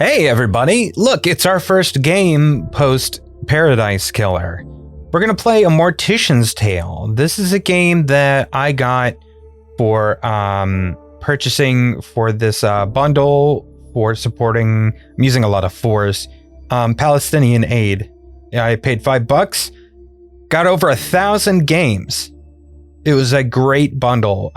Hey everybody, look, it's our first game post Paradise Killer. We're gonna play a Mortician's Tale. This is a game that I got for purchasing for this bundle for supporting, I'm using a lot of fours, Palestinian aid. I paid $5, got over 1,000 games. It was a great bundle.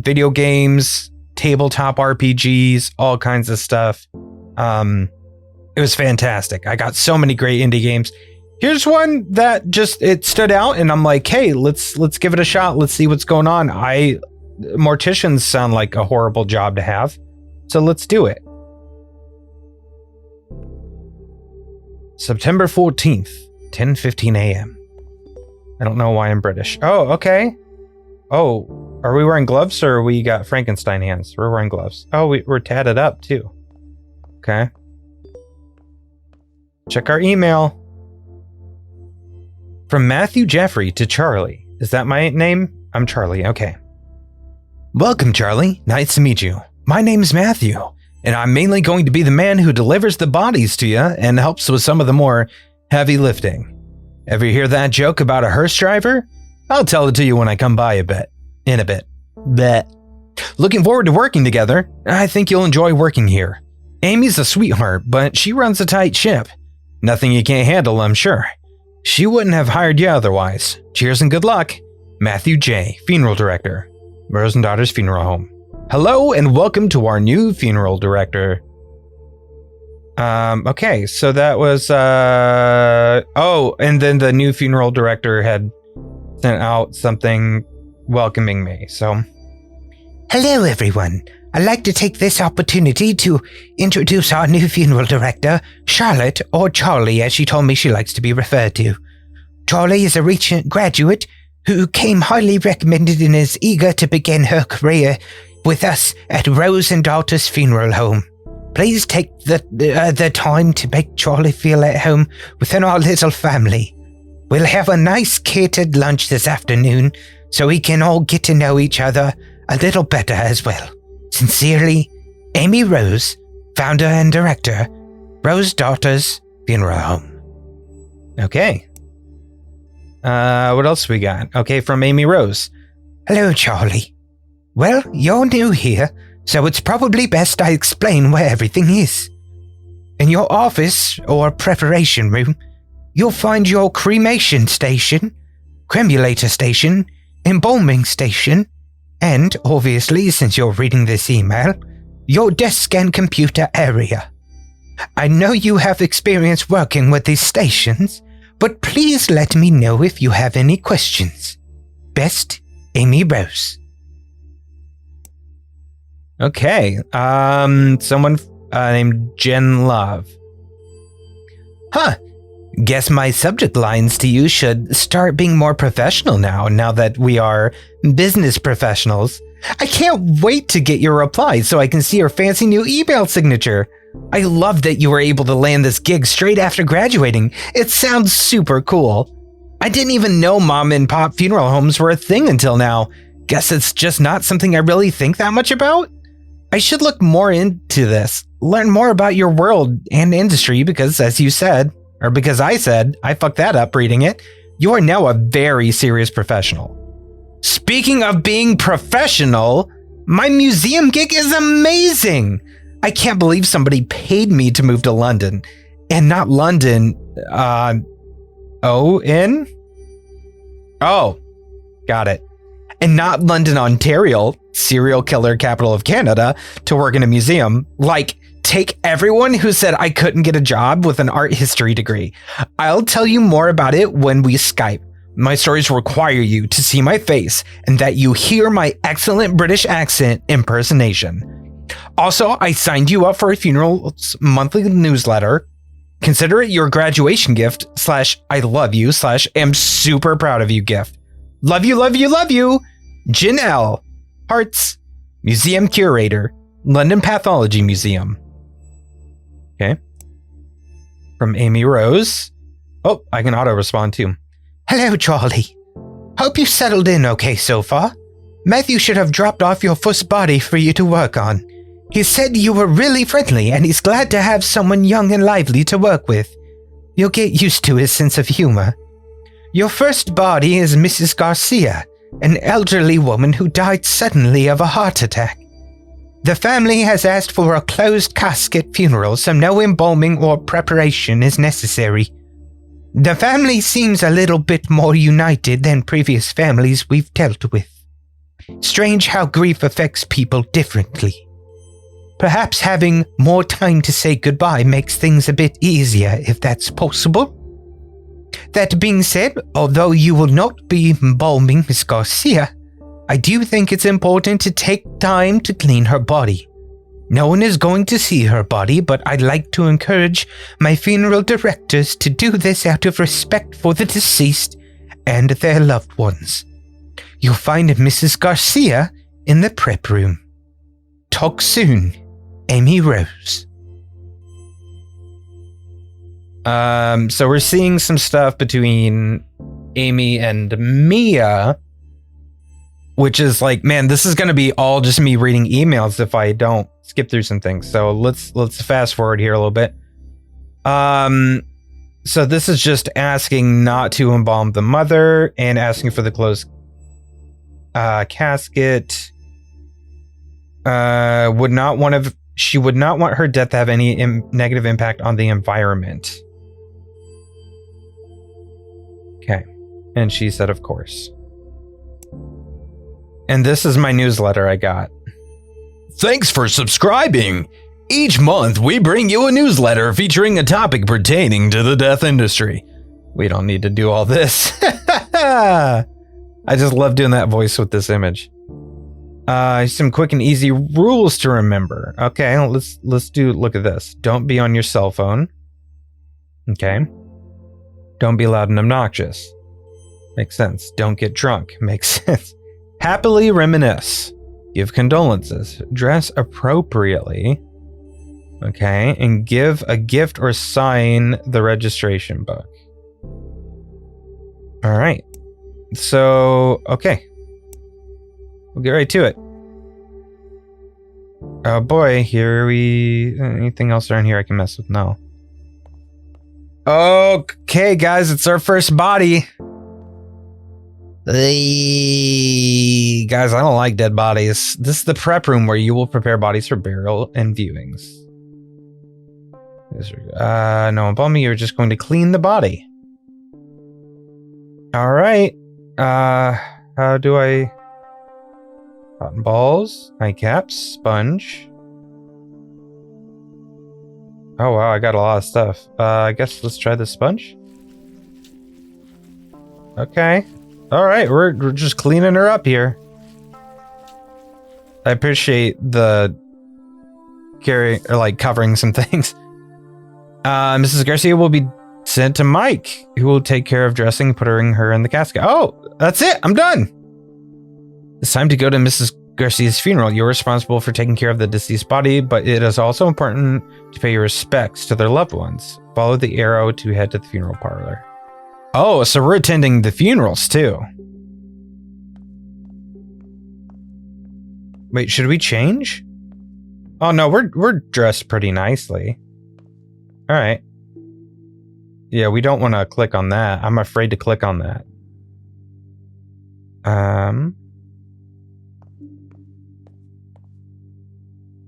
Video games, tabletop RPGs, all kinds of stuff. It was fantastic. I got so many great indie games. Here's one that it stood out, and I'm like, hey, let's give it a shot. Let's see what's going on. Morticians sound like a horrible job to have, so let's do it. September 14th, 10:15 a.m. I don't know why I'm British. Oh, okay. Oh, are we wearing gloves or we got Frankenstein hands? We're wearing gloves. Oh, we're tatted up too. Okay. Check our email. From Matthew Jeffrey to Charlie. Is that my name? I'm Charlie. Okay. Welcome, Charlie. Nice to meet you. My name's Matthew, and I'm mainly going to be the man who delivers the bodies to you and helps with some of the more heavy lifting. Ever hear that joke about a hearse driver? I'll tell it to you when I come by in a bit. Bet. Looking forward to working together. I think you'll enjoy working here. Amy's a sweetheart, but she runs a tight ship. Nothing you can't handle, I'm sure. She wouldn't have hired you otherwise. Cheers and good luck. Matthew J., Funeral Director, Rose and Daughters Funeral Home. Hello and welcome to our new funeral director. Okay, so that was, oh, and then the new funeral director had sent out something welcoming me, so. Hello, everyone. I'd like to take this opportunity to introduce our new funeral director, Charlotte, or Charlie, as she told me she likes to be referred to. Charlie is a recent graduate who came highly recommended and is eager to begin her career with us at Rose and Daughters Funeral Home. Please take the time to make Charlie feel at home within our little family. We'll have a nice catered lunch this afternoon so we can all get to know each other a little better as well. Sincerely, Amy Rose, founder and director, Rose Daughters Funeral Home. Okay. What else we got? Okay, from Amy Rose. Hello, Charlie. Well, you're new here, so it's probably best I explain where everything is. In your office or preparation room, you'll find your cremation station, cremulator station, embalming station, and, obviously, since you're reading this email, your desk and computer area. I know you have experience working with these stations, but please let me know if you have any questions. Best, Amy Rose. Okay, someone named Jen Love. Huh. Guess my subject lines to you should start being more professional now that we are business professionals. I can't wait to get your reply so I can see your fancy new email signature. I love that you were able to land this gig straight after graduating. It sounds super cool. I didn't even know mom and pop funeral homes were a thing until now. Guess it's just not something I really think that much about. I should look more into this, learn more about your world and industry because, as you said, or because I said, I fucked that up reading it, you are now a very serious professional. Speaking of being professional, my museum gig is amazing. I can't believe somebody paid me to move to London. And not London, O-N? Oh, got it. And not London, Ontario, serial killer capital of Canada, to work in a museum. Like, take everyone who said I couldn't get a job with an art history degree. I'll tell you more about it when we Skype. My stories require you to see my face and that you hear my excellent British accent impersonation. Also, I signed you up for a funeral's monthly newsletter. Consider it your graduation gift / I love you / am super proud of you gift. Love you, love you, love you. Janelle, Hearts, Museum Curator, London Pathology Museum. Okay. From Amy Rose. Oh, I can auto-respond too. Hello, Charlie. Hope you settled in okay so far. Matthew should have dropped off your first body for you to work on. He said you were really friendly and he's glad to have someone young and lively to work with. You'll get used to his sense of humor. Your first body is Mrs. Garcia, an elderly woman who died suddenly of a heart attack. The family has asked for a closed casket funeral, so no embalming or preparation is necessary. The family seems a little bit more united than previous families we've dealt with. Strange how grief affects people differently. Perhaps having more time to say goodbye makes things a bit easier, if that's possible. That being said, although you will not be embalming Miss Garcia, I do think it's important to take time to clean her body. No one is going to see her body, but I'd like to encourage my funeral directors to do this out of respect for the deceased and their loved ones. You'll find Mrs. Garcia in the prep room. Talk soon, Amy Rose. So we're seeing some stuff between Amy and Mia, which is like, man, this is going to be all just me reading emails if I don't skip through some things. So let's fast forward here a little bit. So this is just asking not to embalm the mother and asking for the closed casket. She would not want her death to have any negative impact on the environment. Okay. And she said, of course. And this is my newsletter I got. Thanks for subscribing. Each month, we bring you a newsletter featuring a topic pertaining to the death industry. We don't need to do all this. I just love doing that voice with this image. Some quick and easy rules to remember. Okay, let's look at this. Don't be on your cell phone. Okay. Don't be loud and obnoxious. Makes sense. Don't get drunk. Makes sense. Happily reminisce. Give condolences. Dress appropriately. Okay, and give a gift or sign the registration book. All right. So, okay. We'll get right to it. Oh boy, anything else around here I can mess with? No. Okay, guys, it's our first body. Hey, guys, I don't like dead bodies. This is the prep room where you will prepare bodies for burial and viewings. No embalming, you're just going to clean the body. All right. How do I... Cotton balls, nightcaps, sponge. Oh wow, I got a lot of stuff. I guess let's try the sponge. Okay. All right, we're just cleaning her up here. I appreciate the covering some things. Mrs. Garcia will be sent to Mike, who will take care of dressing, putting her in the casket. Oh, that's it. I'm done. It's time to go to Mrs. Garcia's funeral. You're responsible for taking care of the deceased body, but it is also important to pay your respects to their loved ones. Follow the arrow to head to the funeral parlor. Oh, so we're attending the funerals too. Wait, should we change? Oh no, we're dressed pretty nicely. All right. Yeah, we don't want to click on that. I'm afraid to click on that.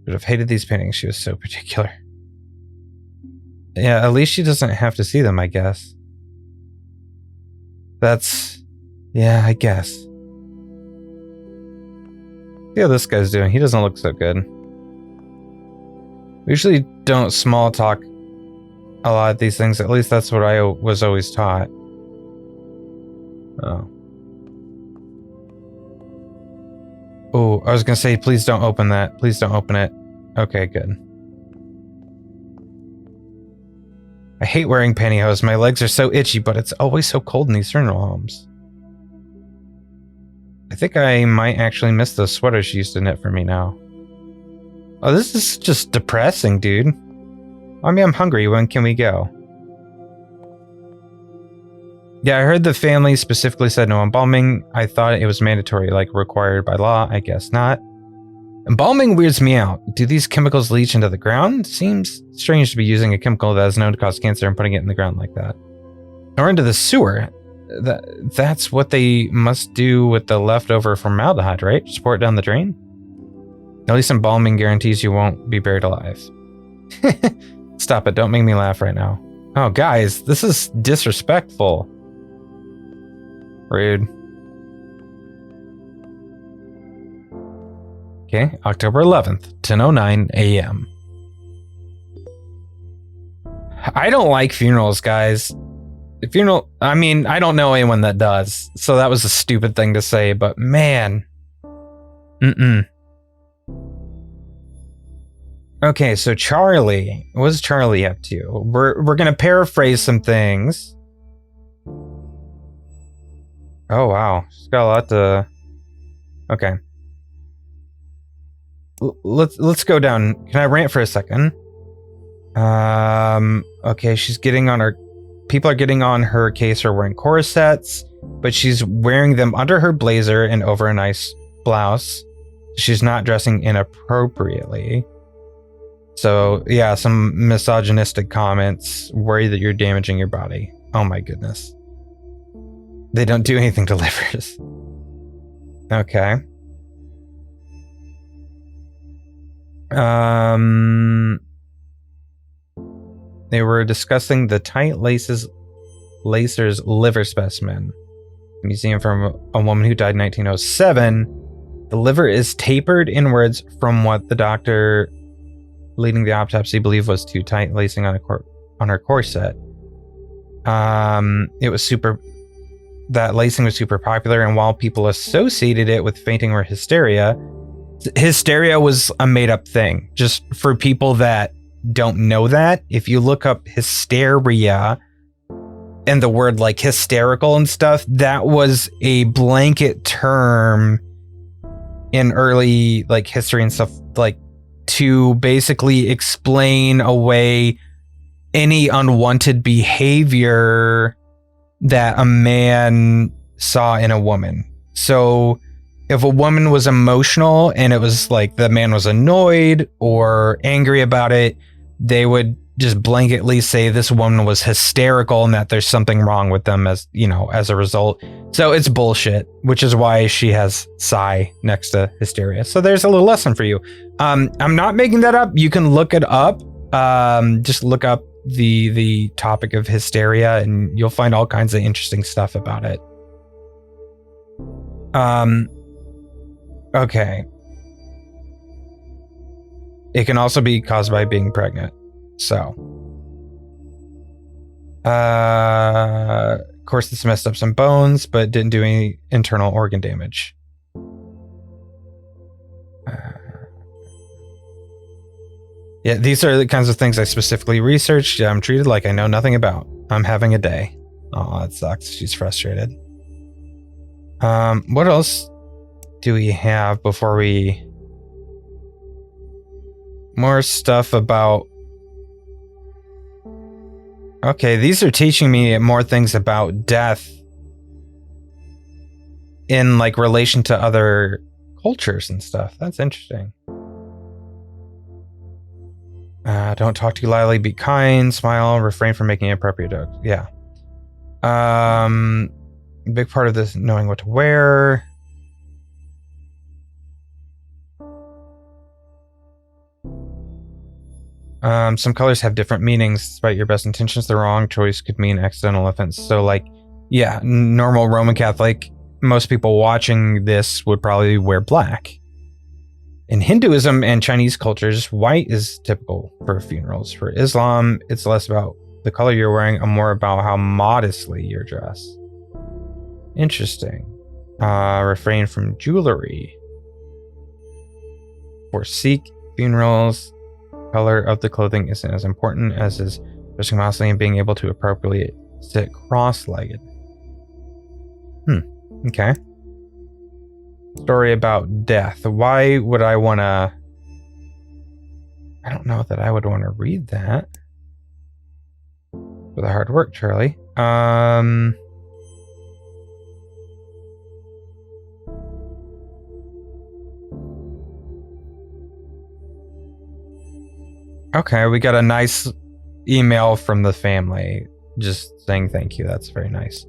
Would have hated these paintings. She was so particular. Yeah, at least she doesn't have to see them, I guess. Yeah, I guess. See how this guy's doing. He doesn't look so good. We usually don't small talk a lot of these things. At least that's what I was always taught. Oh, I was going to say, please don't open that. Please don't open it. Okay, good. I hate wearing pantyhose. My legs are so itchy, but it's always so cold in these funeral homes. I think I might actually miss those sweaters she used to knit for me now. Oh, this is just depressing, dude. I mean, I'm hungry. When can we go? Yeah, I heard the family specifically said no embalming. I thought it was mandatory, like required by law. I guess not. Embalming weirds me out. Do these chemicals leach into the ground? Seems strange to be using a chemical that is known to cause cancer and putting it in the ground like that. Or into the sewer. That's what they must do with the leftover formaldehyde, right? Just pour it down the drain? At least embalming guarantees you won't be buried alive. Stop it, don't make me laugh right now. Oh, guys, this is disrespectful. Rude. Okay, October 11th, 10:09 a.m. I don't like funerals, guys. I mean, I don't know anyone that does, so that was a stupid thing to say, but man. Okay, so Charlie, what's Charlie up to? We're gonna paraphrase some things. Oh wow, she's got a lot to. Okay. Let's go down. Can I rant for a second? Okay, she's getting on her. People are getting on her case for wearing corsets, but she's wearing them under her blazer and over a nice blouse. She's not dressing inappropriately. So yeah, some misogynistic comments. Worry that you're damaging your body. Oh my goodness. They don't do anything to livers. Okay. They were discussing the tight lacer's liver specimen. Museum from a woman who died in 1907. The liver is tapered inwards from what the doctor leading the autopsy believed was too tight lacing on her corset. That lacing was super popular, and while people associated it with fainting or hysteria was a made-up thing. Just for people that don't know that, if you look up hysteria and the word like hysterical and stuff, that was a blanket term in early like history and stuff, like to basically explain away any unwanted behavior that a man saw in a woman. So if a woman was emotional and it was like the man was annoyed or angry about it, they would just blanketly say this woman was hysterical and that there's something wrong with them as a result. So it's bullshit, which is why she has sigh next to hysteria. So there's a little lesson for you. I'm not making that up. You can look it up. Just look up the topic of hysteria and you'll find all kinds of interesting stuff about it. Okay. It can also be caused by being pregnant. So, of course, this messed up some bones, but didn't do any internal organ damage. Yeah, these are the kinds of things I specifically researched. I'm treated like I know nothing about. I'm having a day. Oh, that sucks. She's frustrated. What else do we have before we... More stuff about... Okay, these are teaching me more things about death in like relation to other cultures and stuff. That's interesting. Don't talk too loudly, be kind, smile, refrain from making inappropriate jokes. Yeah. Big part of this, knowing what to wear. Some colors have different meanings. Despite your best intentions, the wrong choice could mean accidental offense. So like, yeah, normal Roman Catholic, most people watching this would probably wear black. In Hinduism and Chinese cultures, white is typical for funerals. For Islam, it's less about the color you're wearing and more about how modestly you're dressed. Interesting. Refrain from jewelry. For Sikh funerals, color of the clothing isn't as important as is dressing modestly and being able to appropriately sit cross-legged. Okay. Story about death. Why would I want to... I don't know that I would want to read that. For the hard work, Charlie. Okay, we got a nice email from the family just saying thank you. That's very nice.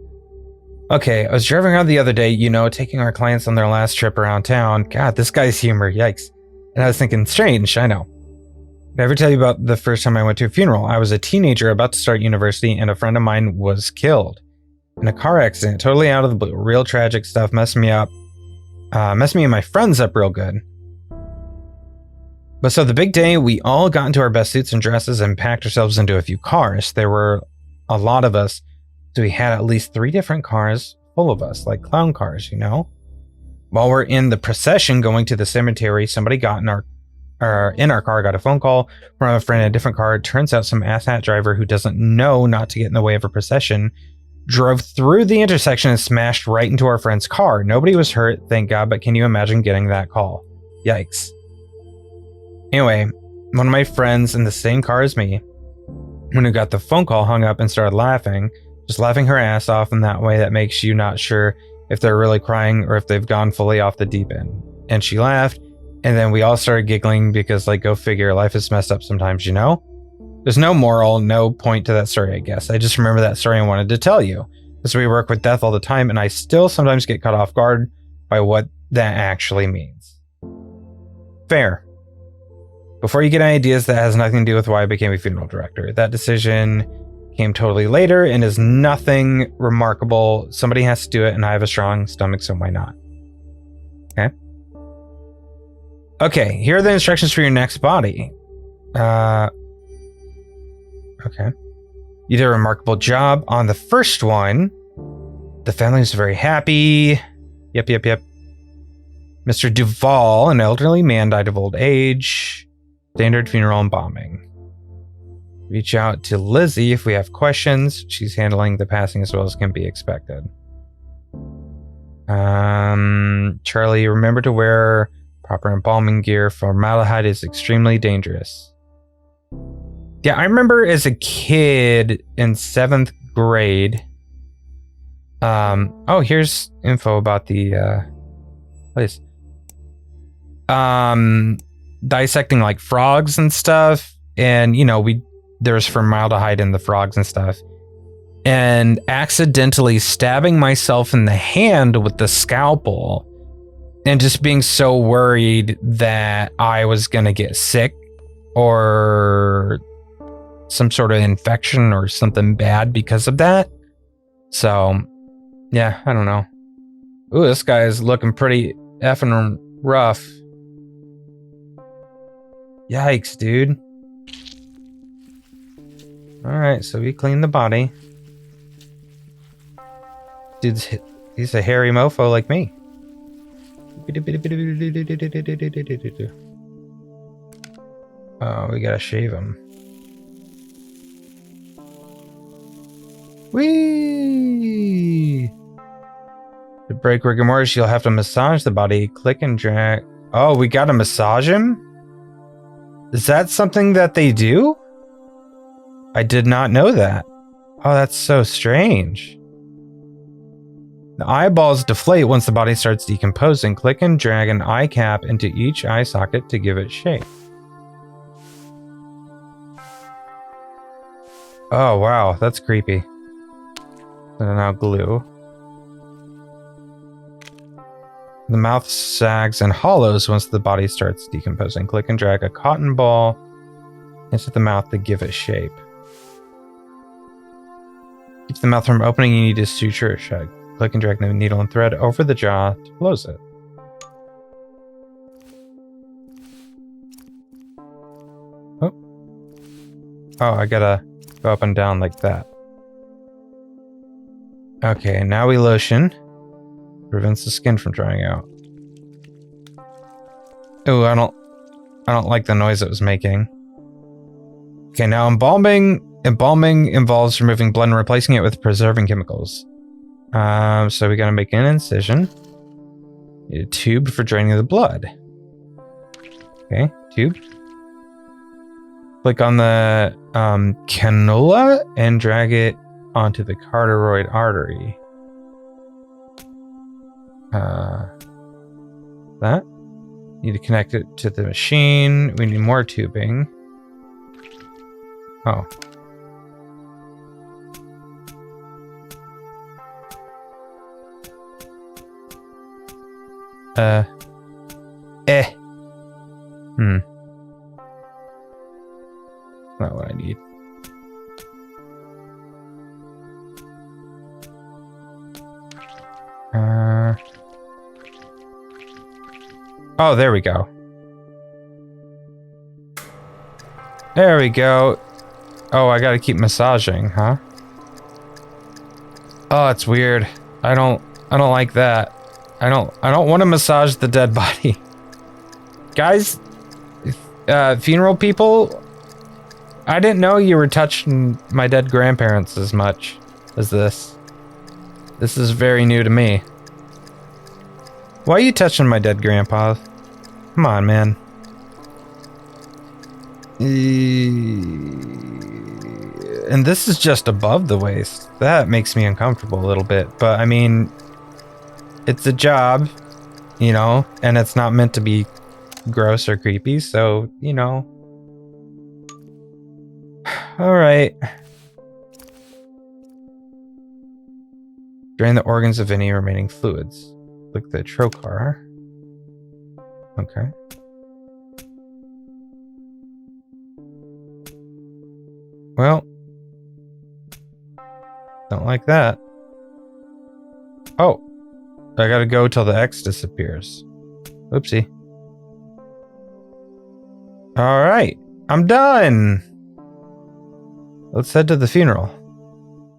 Okay, I was driving around the other day, you know, taking our clients on their last trip around town. God, this guy's humor, yikes. And I was thinking, strange, I know. Did I ever tell you about the first time I went to a funeral? I was a teenager about to start university, and a friend of mine was killed in a car accident, totally out of the blue. Real tragic stuff, messed me up. Messed me and my friends up real good. But so the big day, we all got into our best suits and dresses and packed ourselves into a few cars. There were a lot of us, so we had at least 3 different cars full of us, like clown cars, you know? While we're in the procession going to the cemetery, somebody got in our car, got a phone call from a friend in a different car. It turns out some asshat driver who doesn't know not to get in the way of a procession drove through the intersection and smashed right into our friend's car. Nobody was hurt, thank God, but can you imagine getting that call? Yikes. Anyway, one of my friends in the same car as me, when we got the phone call, hung up and started laughing, just laughing her ass off in that way that makes you not sure if they're really crying or if they've gone fully off the deep end. And she laughed, and then we all started giggling because, like, go figure, life is messed up sometimes, you know? There's no moral, no point to that story, I guess. I just remember that story and wanted to tell you. Because we work with death all the time, and I still sometimes get caught off guard by what that actually means. Fair. Before you get any ideas, that has nothing to do with why I became a funeral director. That decision came totally later and is nothing remarkable. Somebody has to do it, and I have a strong stomach, so why not? Okay. Okay, here are the instructions for your next body. Okay. You did a remarkable job on the first one. The family was very happy. Yep. Mr. Duvall, an elderly man, died of old age. Standard funeral embalming. Reach out to Lizzie if we have questions. She's handling the passing as well as can be expected. Charlie, remember to wear proper embalming gear. Formaldehyde is extremely dangerous. Yeah, I remember as a kid in 7th grade. Oh, here's info about the place. Dissecting like frogs and stuff, and you know, there's formaldehyde in the frogs and stuff, and accidentally stabbing myself in the hand with the scalpel and just being so worried that I was gonna get sick or some sort of infection or something bad because of that. So yeah, I don't know. Ooh, this guy is looking pretty effing rough. Yikes, dude. Alright, so we clean the body. Dude's he's a hairy mofo like me. Oh, we gotta shave him. Whee! To break rigor mortis, you'll have to massage the body. Click and drag. Oh, we gotta massage him? Is that something that they do? I did not know that. Oh, that's so strange. The eyeballs deflate once the body starts decomposing. Click and drag an eye cap into each eye socket to give it shape. Oh, wow, that's creepy. And now glue. The mouth sags and hollows once the body starts decomposing. Click and drag a cotton ball into the mouth to give it shape. Keep the mouth from opening, you need to suture it shut. Click and drag the needle and thread over the jaw to close it. Oh, I gotta go up and down like that. Okay, now we lotion. Prevents the skin from drying out. Oh, I don't like the noise it was making. Okay, now embalming. Embalming involves removing blood and replacing it with preserving chemicals. So we gotta make an incision. Need a tube for draining the blood. Okay, tube. Click on the cannula and drag it onto the carotid artery. That. Need to connect it to the machine. We need more tubing. Oh. Not what I need. Oh, there we go. There we go. Oh, I gotta keep massaging, huh? Oh, it's weird. I don't like that. I don't want to massage the dead body. Guys, funeral people, I didn't know you were touching my dead grandparents as much as this. This is very new to me. Why are you touching my dead grandpa? Come on, man. And this is just above the waist. That makes me uncomfortable a little bit. But, I mean, it's a job, you know, and it's not meant to be gross or creepy. So, you know. All right. Drain the organs of any remaining fluids. Click the trocar. Okay. Well, don't like that. Oh, I gotta go till the X disappears. Oopsie. All right, I'm done. Let's head to the funeral.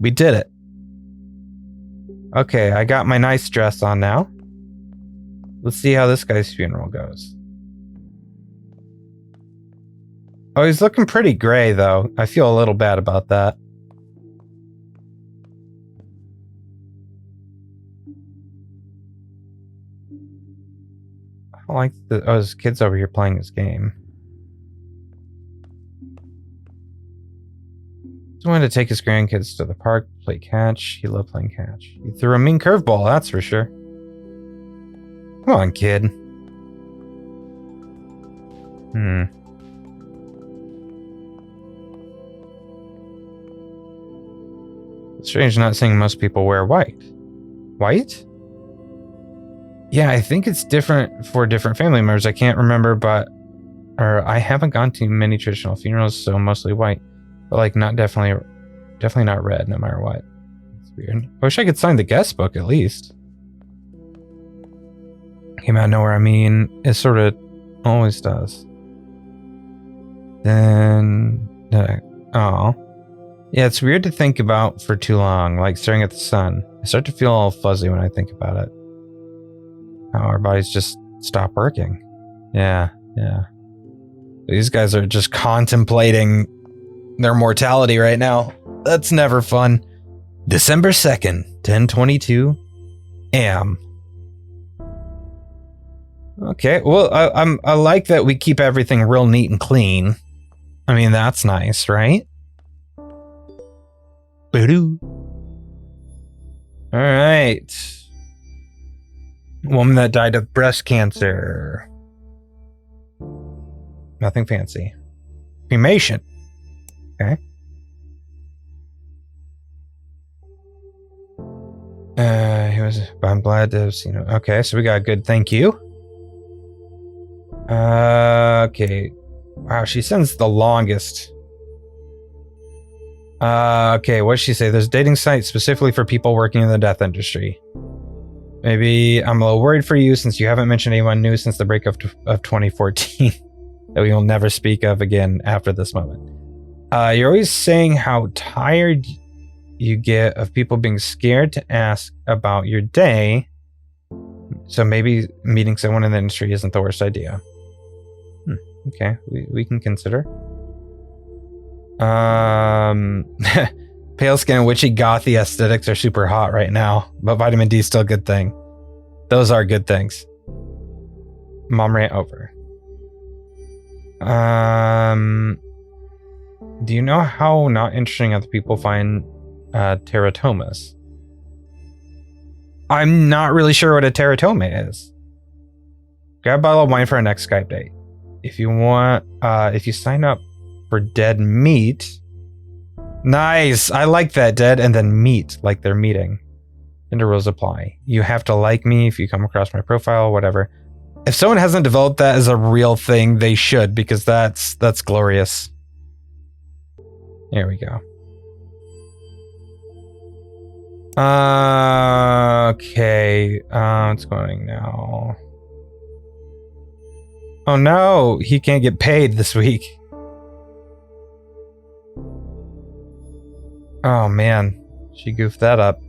We did it. Okay, I got my nice dress on now. Let's see how this guy's funeral goes. Oh, he's looking pretty gray, though. I feel a little bad about that. I don't like the... Oh, this kid's over here playing his game. He wanted to take his grandkids to the park, play catch. He loved playing catch. He threw a mean curveball, that's for sure. Come on, kid. It's strange not seeing most people wear white. White? Yeah, I think it's different for different family members. I can't remember, but... Or I haven't gone to many traditional funerals, so mostly white. But like, definitely not red, no matter what. It's weird. I wish I could sign the guest book, at least. Came out of nowhere, I mean, it sort of always does. Then... Oh. Yeah, it's weird to think about for too long, like staring at the sun. I start to feel all fuzzy when I think about it. How our bodies just stop working. Yeah. These guys are just contemplating their mortality right now. That's never fun. December 2nd, 10:22 a.m. Okay, well, I like that we keep everything real neat and clean. I mean, that's nice, right? Boo-doo. All right. Woman that died of breast cancer. Nothing fancy. Cremation. Okay. I'm glad to have seen it. Okay, so we got a good thank you. Okay. Wow, she sends the longest. Okay, what'd she say? There's a dating site specifically for people working in the death industry. Maybe I'm a little worried for you since you haven't mentioned anyone new since the breakup of 2014 that we will never speak of again after this moment. You're always saying how tired you get of people being scared to ask about your day. So maybe meeting someone in the industry isn't the worst idea. Okay, we can consider. Pale skin and witchy gothy aesthetics are super hot right now, but vitamin D is still a good thing. Those are good things. Mom rant over. Do you know how not interesting other people find teratomas? I'm not really sure what a teratoma is. Grab a bottle of wine for our next Skype date. If you want, if you sign up for dead meat, Nice. I like that, dead, and then meet, like they're meeting. Gender rules apply. You have to like me if you come across my profile, whatever. If someone hasn't developed that as a real thing, they should, because that's glorious. There we go. Okay. What's going now? Oh no, he can't get paid this week. Oh man, she goofed that up.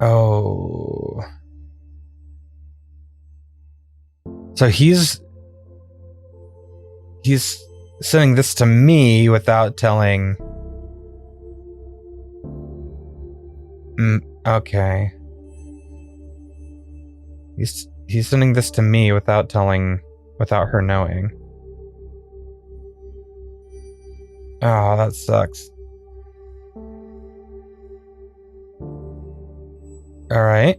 Oh. So he's sending this to me without telling. Okay. He's sending this to me without her knowing. Oh, that sucks. All right.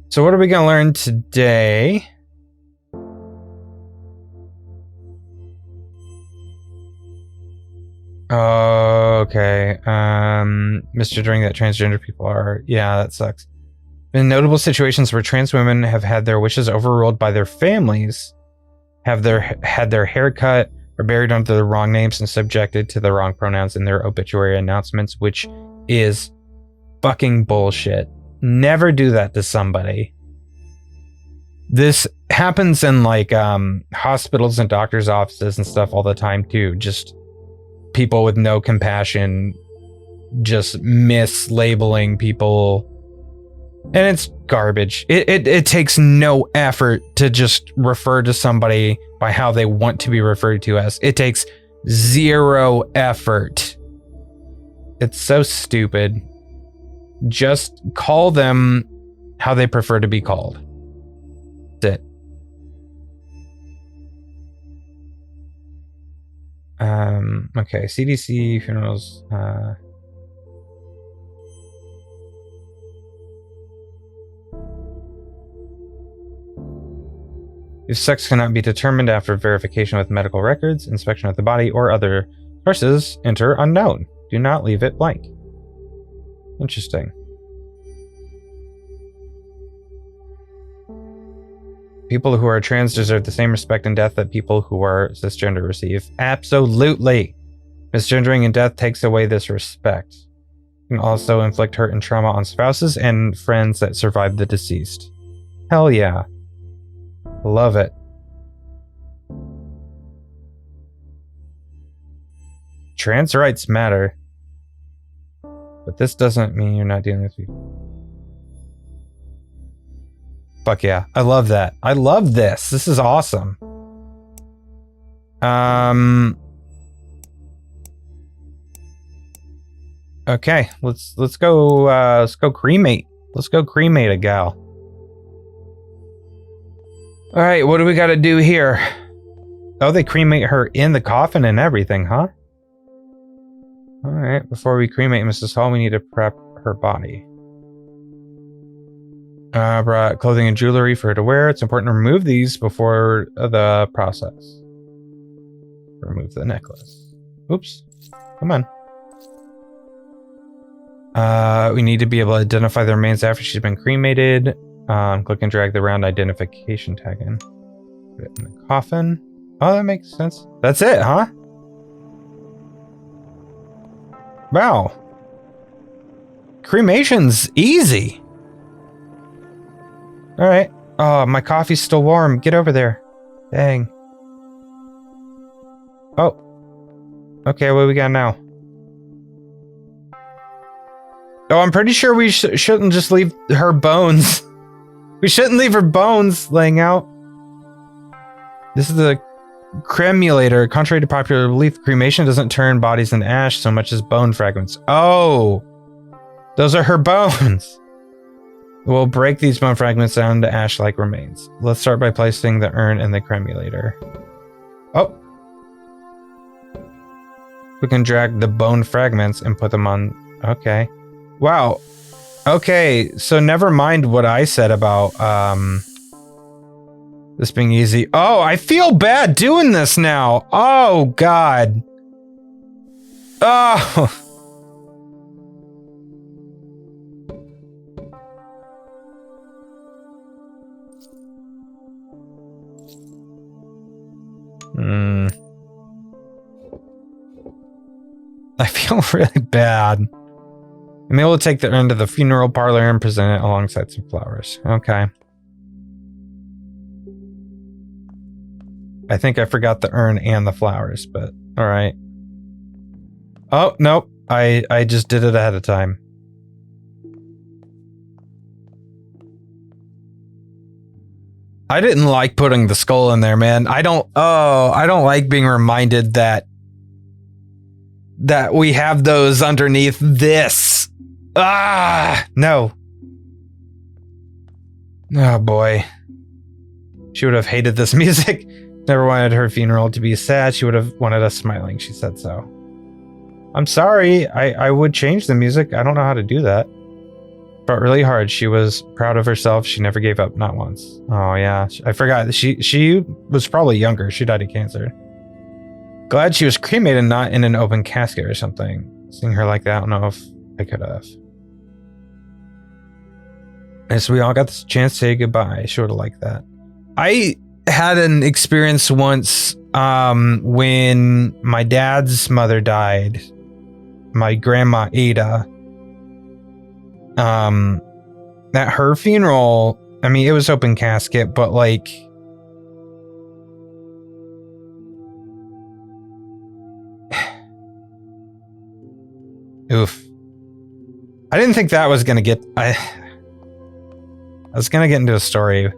So what are we gonna learn today? Okay. Misgendering that transgender people are. Yeah, that sucks. In notable situations where trans women have had their wishes overruled by their families, had their hair cut, or buried under the wrong names and subjected to the wrong pronouns in their obituary announcements, which is fucking bullshit. Never do that to somebody. This happens in like hospitals and doctors' offices and stuff all the time too. Just people with no compassion, just mislabeling people. And it's garbage. It takes no effort to just refer to somebody by how they want to be referred to as. It takes zero effort. It's so stupid. Just call them how they prefer to be called. That's it. Okay, CDC, funerals, if sex cannot be determined after verification with medical records, inspection of the body, or other sources, enter unknown. Do not leave it blank. Interesting. People who are trans deserve the same respect and death that people who are cisgender receive. Absolutely. Misgendering and death takes away this respect. It can also inflict hurt and trauma on spouses and friends that survive the deceased. Hell yeah. Love it. Trans rights matter. But this doesn't mean you're not dealing with people. Fuck yeah. I love that. I love this. This is awesome. Okay, let's go cremate. Let's go cremate a gal. All right, what do we got to do here? Oh, they cremate her in the coffin and everything, huh? All right, before we cremate Mrs. Hall, we need to prep her body. Brought clothing and jewelry for her to wear. It's important to remove these before the process. Remove the necklace. Oops. Come on. We need to be able to identify the remains after she's been cremated. Click and drag the round identification tag in. Put it in the coffin. Oh, that makes sense. That's it, huh? Wow. Cremation's easy. All right. Oh, my coffee's still warm. Get over there. Dang. Oh. Okay, what do we got now? Oh, I'm pretty sure we shouldn't just leave her bones. We shouldn't leave her bones laying out. This is the cremulator. Contrary to popular belief, cremation doesn't turn bodies into ash so much as bone fragments. Oh, those are her bones. We'll break these bone fragments down to ash-like remains. Let's start by placing the urn in the cremulator. Oh. We can drag the bone fragments and put them on. Okay. Wow. Okay, so never mind what I said about this being easy. Oh, I feel bad doing this now. Oh, God. Oh. I feel really bad. I'm able to take the urn to the funeral parlor and present it alongside some flowers. Okay. I think I forgot the urn and the flowers, but all right. Oh, nope. I just did it ahead of time. I didn't like putting the skull in there, man. I don't like being reminded that we have those underneath this. Ah, no. Oh boy. She would have hated this music. Never wanted her funeral to be sad. She would have wanted us smiling. She said so. I'm sorry. I would change the music. I don't know how to do that. Fought really hard. She was proud of herself. She never gave up, not once. Oh yeah, I forgot. She was probably younger. She died of cancer. Glad she was cremated, not in an open casket or something. Seeing her like that, I don't know if I could have. And so we all got this chance to say goodbye. She would have liked that. I had an experience once when my dad's mother died. My grandma Ada. At her funeral, I mean, it was open casket, but like, oof. I didn't think that was gonna get, I was gonna get into a story,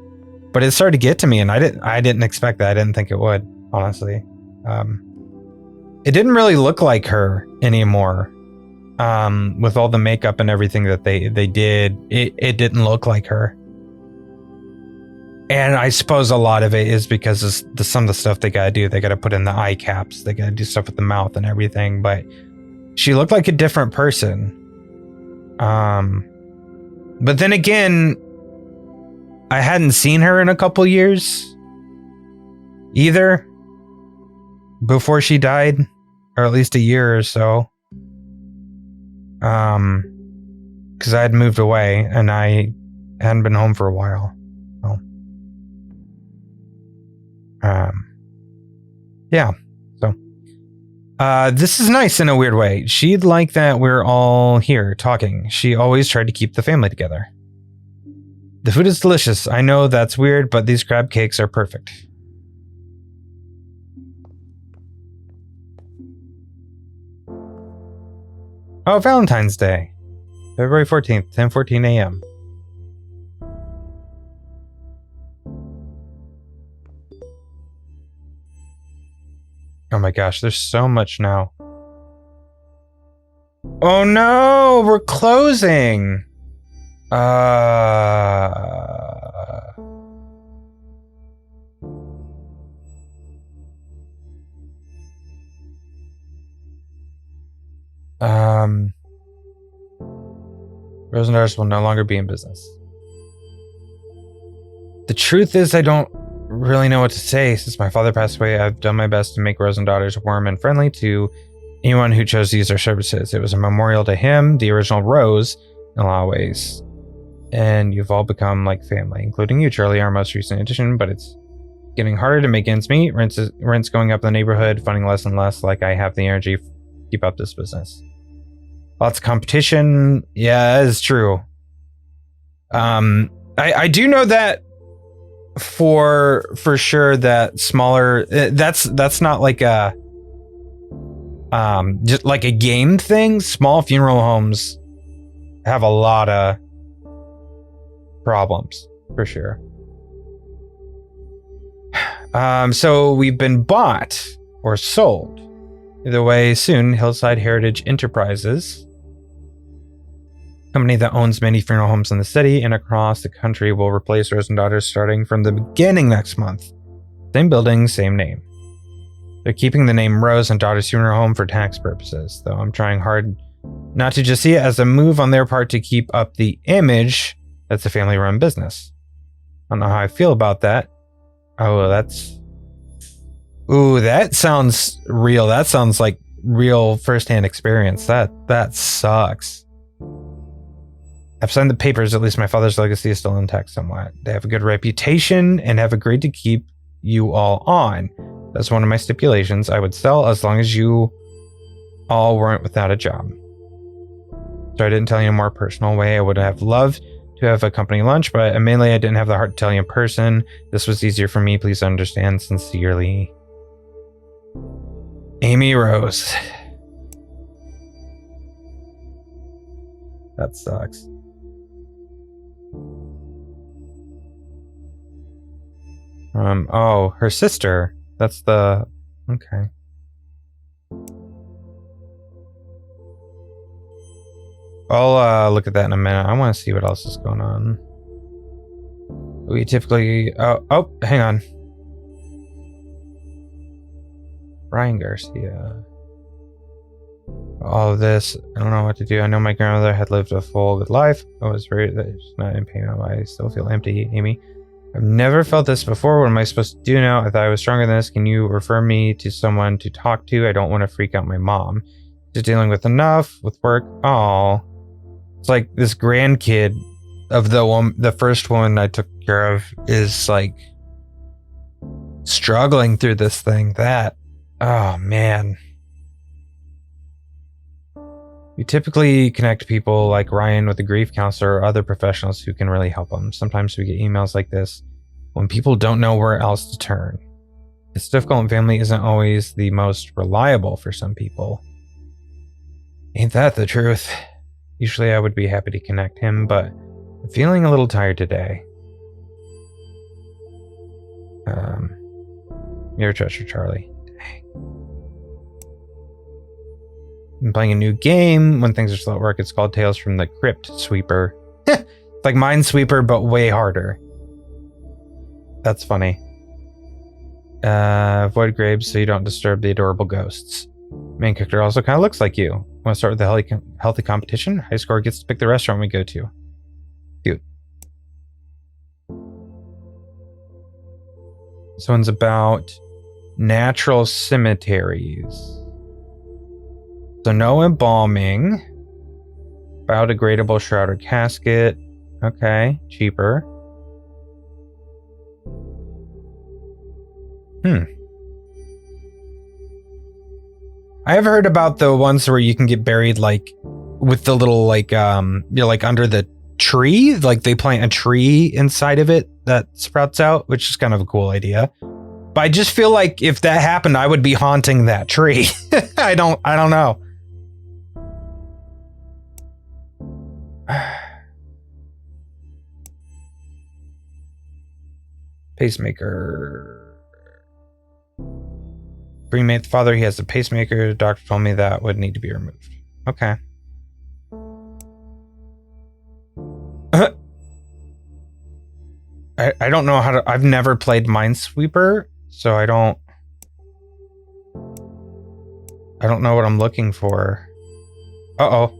but it started to get to me, and I didn't expect that. I didn't think it would, honestly. It didn't really look like her anymore. With all the makeup and everything that they did, it didn't look like her. And I suppose a lot of it is because of some of the stuff they gotta do. They gotta put in the eye caps. They gotta do stuff with the mouth and everything. But she looked like a different person. But then again, I hadn't seen her in a couple years either before she died, or at least a year or so. Because I had moved away and I hadn't been home for a while. So, yeah. So, this is nice in a weird way. She'd like that we're all here talking. She always tried to keep the family together. The food is delicious. I know that's weird, but these crab cakes are perfect. Oh, Valentine's Day. February 14th, 10:14 a.m. Oh my gosh, there's so much now. Oh no, we're closing. Rosendars will no longer be in business. The truth is, I don't really know what to say. Since my father passed away, I've done my best to make Rosendaughters warm and friendly to anyone who chose to use our services. It was a memorial to him, the original Rose, in a lot of ways. And you've all become like family, including you, Charlie, our most recent addition, but it's getting harder to make ends meet. Rent's going up in the neighborhood, funding less and less, like I have the energy to keep up this business. Lots of competition. Yeah, that is true. I do know that for sure that smaller, that's not like a just like a game thing. Small funeral homes have a lot of problems for sure. So we've been bought or sold. Either way, soon Hillside Heritage Enterprises, company that owns many funeral homes in the city and across the country, will replace Rose and Daughters starting from the beginning next month. Same building, same name. They're keeping the name Rose and Daughters Funeral Home for tax purposes, though I'm trying hard not to just see it as a move on their part to keep up the image that's a family-run business. I don't know how I feel about that. Oh, that's... Ooh, that sounds real. That sounds like real first-hand experience. That sucks. I've signed the papers. At least my father's legacy is still intact somewhat. They have a good reputation and have agreed to keep you all on. That's one of my stipulations. I would sell as long as you all weren't without a job. So I didn't tell you in a more personal way. I would have loved to have a company lunch, but mainly I didn't have the heart to tell you in person. This was easier for me. Please understand. Sincerely, Amy Rose. That sucks. Oh, her sister. That's the... Okay. I'll look at that in a minute. I want to see what else is going on. We typically... Oh, hang on. Ryan Garcia. All of this, I don't know what to do. I know my grandmother had lived a full good life. I was very... She's not in pain. I still feel empty, Amy. I've never felt this before. What am I supposed to do now? I thought I was stronger than this. Can you refer me to someone to talk to? I don't want to freak out my mom. Just dealing with enough with work. Oh, it's like this grandkid of the first one I took care of is like struggling through this thing. Oh man. We typically connect people like Ryan with a grief counselor or other professionals who can really help them. Sometimes we get emails like this when people don't know where else to turn. It's difficult and family isn't always the most reliable for some people. Ain't that the truth? Usually I would be happy to connect him, but I'm feeling a little tired today. Your treasure, Charlie. I'm playing a new game. When things are slow at work, it's called Tales from the Crypt Sweeper. It's like Minesweeper, but way harder. That's funny. Avoid graves so you don't disturb the adorable ghosts. Main character also kind of looks like you. Want to start with the healthy competition? High score gets to pick the restaurant we go to. Cute. This one's about natural cemeteries. So no embalming. Biodegradable shrouded casket. Okay, cheaper. I have heard about the ones where you can get buried like with the little like you're like under the tree, like they plant a tree inside of it that sprouts out, which is kind of a cool idea. But I just feel like if that happened, I would be haunting that tree. I don't know. Pacemaker. Cremate the father. He has a pacemaker. The doctor told me that would need to be removed. Okay. I don't know how to... I've never played Minesweeper, so I don't know what I'm looking for. Uh-oh.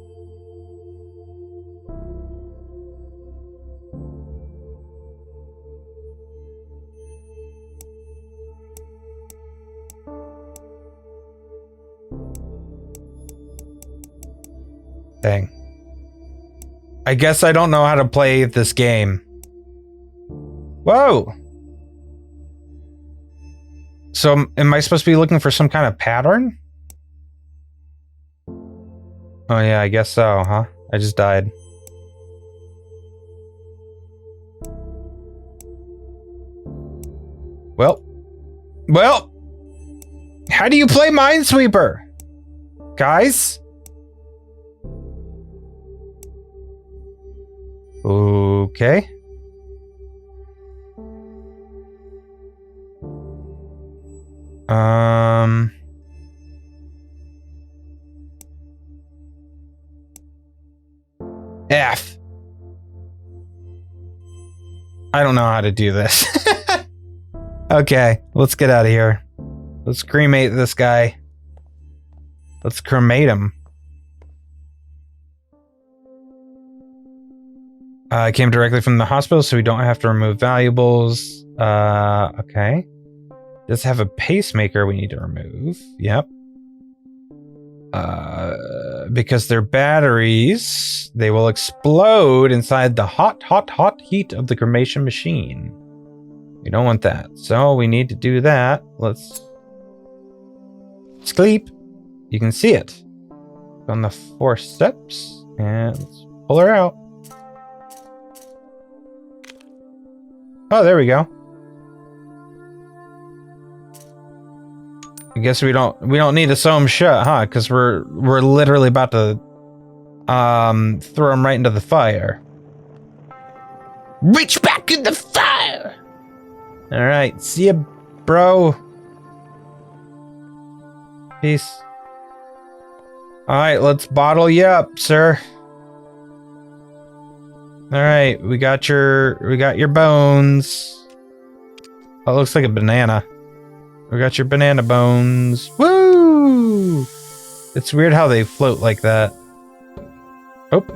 Dang. I guess I don't know how to play this game. Whoa! So, am I supposed to be looking for some kind of pattern? Oh yeah, I guess so, huh? I just died. Well. How do you play Minesweeper? Guys? Okay. F. I don't know how to do this. Okay, let's get out of here. Let's cremate this guy. Let's cremate him. It came directly from the hospital, so we don't have to remove valuables. Okay. Does have a pacemaker we need to remove. Yep. Because they're batteries, they will explode inside the hot heat of the cremation machine. We don't want that. So we need to do that. Let's sleep. You can see it on the 4 steps. And let's pull her out. Oh, there we go. I guess we don't need to sew him shut, huh? Because we're literally about to throw him right into the fire. Reach back in the fire. All right, see ya, bro. Peace. All right, let's bottle you up, sir. All right, we got your bones. Oh, it looks like a banana. We got your banana bones. Woo! It's weird how they float like that. Oh.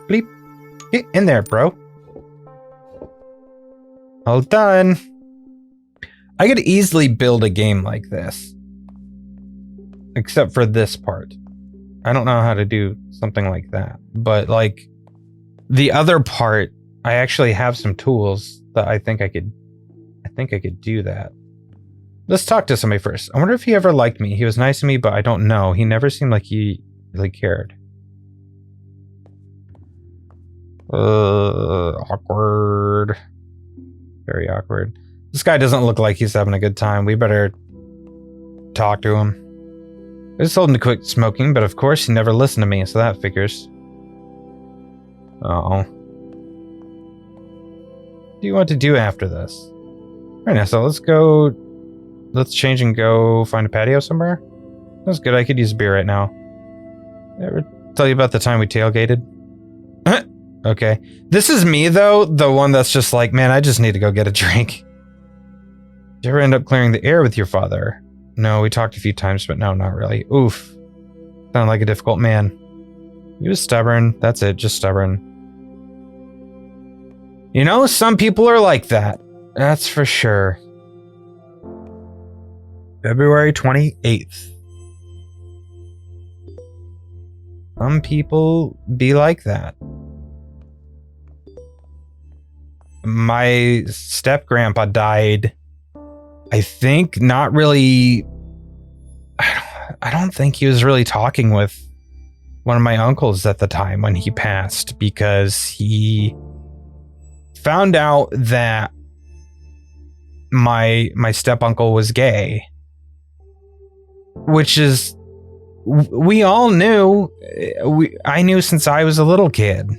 Bleep. Get in there, bro. All done. I could easily build a game like this. Except for this part. I don't know how to do something like that. But like the other part, I actually have some tools that I think I could do that. Let's talk to somebody first. I wonder if he ever liked me. He was nice to me, but I don't know. He never seemed like he really cared. Awkward. Very awkward. This guy doesn't look like he's having a good time. We better talk to him. I just told him to quit smoking, but of course he never listened to me, so that figures. Uh-oh. What do you want to do after this? Right now, so let's change and go find a patio somewhere. That's good, I could use a beer right now. Ever tell you about the time we tailgated? Okay. This is me, though, the one that's just like, man, I just need to go get a drink. Did you ever end up clearing the air with your father? No, we talked a few times, but no, not really. Oof. Sounded like a difficult man. He was stubborn. That's it, just stubborn. You know, some people are like that. That's for sure. February 28th. Some people be like that. My step-grandpa died, I think, not really... I don't think he was really talking with one of my uncles at the time when he passed, because he found out that my step-uncle was gay. Which is... We all knew. I knew since I was a little kid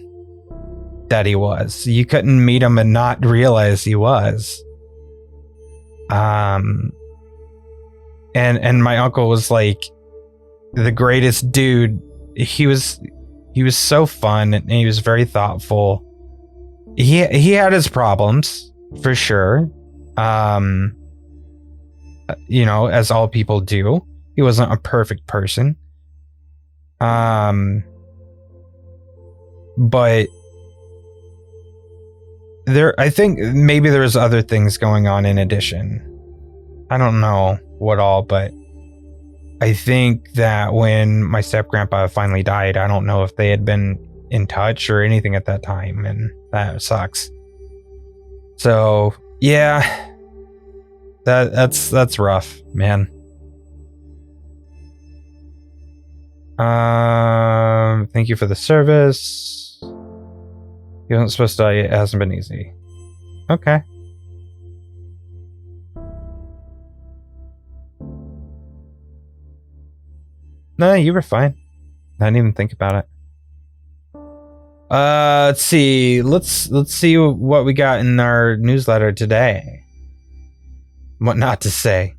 that he was. You couldn't meet him and not realize he was. And my uncle was like the greatest dude. He was so fun and he was very thoughtful. He had his problems for sure. You know, as all people do. He wasn't a perfect person. But I think maybe there's other things going on in addition. I don't know what all, but I think that when my step-grandpa finally died, I don't know if they had been in touch or anything at that time, and that sucks. So, yeah. That's rough, man. Thank you for the service. He wasn't supposed to die. It hasn't been easy. Okay. No, you were fine. I didn't even think about it. Let's see. Let's see what we got in our newsletter today. What not to say.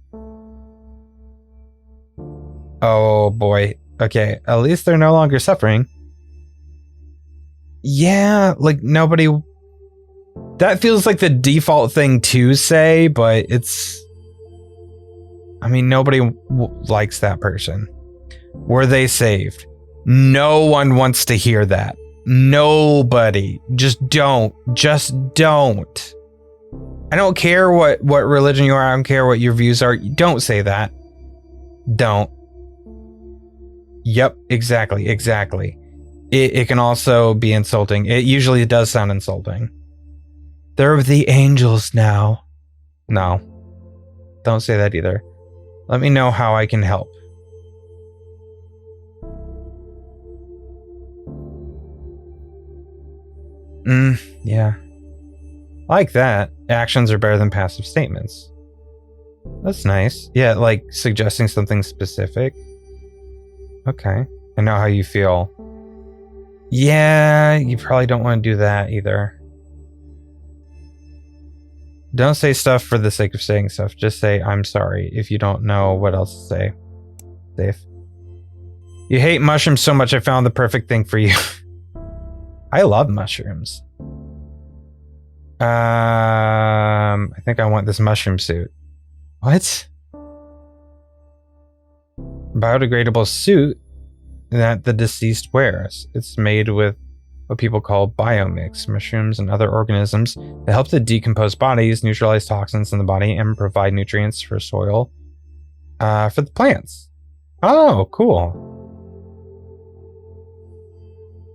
Oh boy. Okay, at least they're no longer suffering. Yeah, like nobody... That feels like the default thing to say, but it's... I mean, nobody likes that person. Were they saved? No one wants to hear that. Nobody. Just don't. Just don't. I don't care what religion you are. I don't care what your views are. Don't say that. Don't. Yep, exactly. It can also be insulting. It usually does sound insulting. They're the angels now. No. Don't say that either. Let me know how I can help. Yeah. Like that. Actions are better than passive statements. That's nice. Yeah, like suggesting something specific. Okay. I know how you feel. Yeah, you probably don't want to do that either. Don't say stuff for the sake of saying stuff. Just say, I'm sorry, if you don't know what else to say. Safe. You hate mushrooms so much I found the perfect thing for you. I love mushrooms. I think I want this mushroom suit. What? Biodegradable suit that the deceased wears. It's made with what people call biomix, mushrooms and other organisms that help to decompose bodies, neutralize toxins in the body, and provide nutrients for soil for the plants. Oh, cool.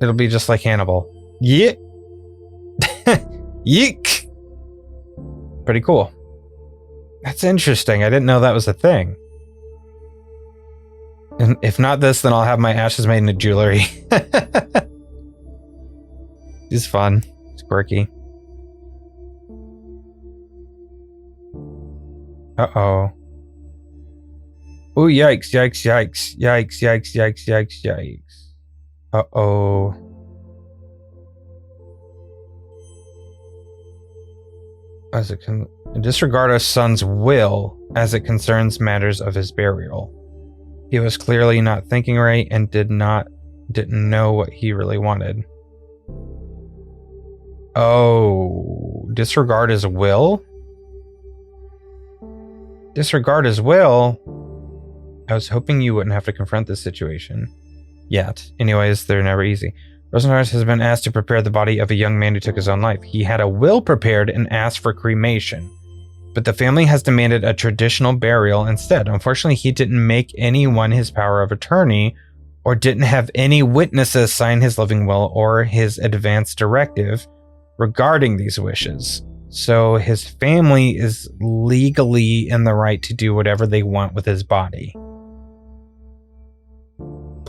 It'll be just like Hannibal. Yeah. Yeek. Pretty cool. That's interesting. I didn't know that was a thing. And if not this, then I'll have my ashes made into jewelry. It's fun. It's quirky. Uh-oh. Oh, yikes, yikes, yikes, yikes, yikes, yikes, yikes, yikes. Uh-oh. As it can disregard our son's will as it concerns matters of his burial. He was clearly not thinking right and didn't know what he really wanted. Oh, disregard his will? Disregard his will? I was hoping you wouldn't have to confront this situation. Yet. Anyways, they're never easy. Rosenhart has been asked to prepare the body of a young man who took his own life. He had a will prepared and asked for cremation. But the family has demanded a traditional burial instead. Unfortunately, he didn't make anyone his power of attorney or didn't have any witnesses sign his living will or his advance directive regarding these wishes. So his family is legally in the right to do whatever they want with his body.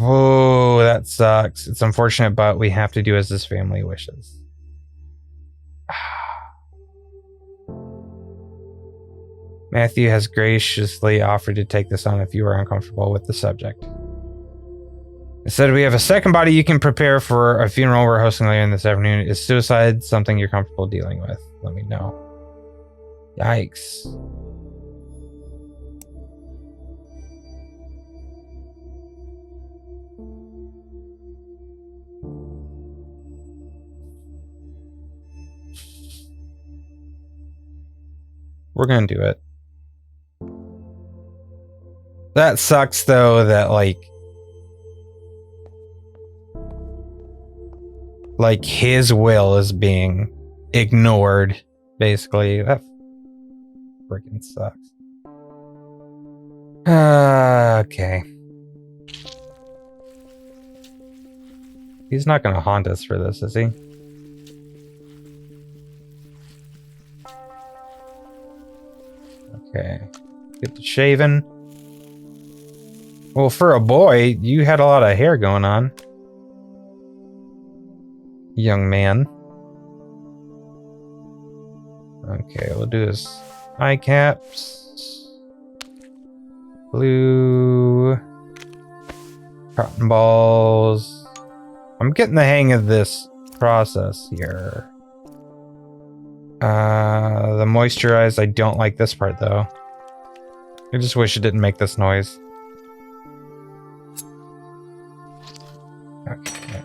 Oh, that sucks. It's unfortunate, but we have to do as his family wishes. Matthew has graciously offered to take this on if you are uncomfortable with the subject. Instead, we have a second body you can prepare for a funeral we're hosting later in this afternoon. Is suicide something you're comfortable dealing with? Let me know. Yikes. We're gonna do it. That sucks though that like his will is being ignored, basically. That freaking sucks. Okay. He's not gonna haunt us for this, is he? Okay. Get the shaven. Well, for a boy, you had a lot of hair going on. Young man. Okay, we'll do his eye caps. Blue. Cotton balls. I'm getting the hang of this process here. The moisturize, I don't like this part though. I just wish it didn't make this noise. Okay.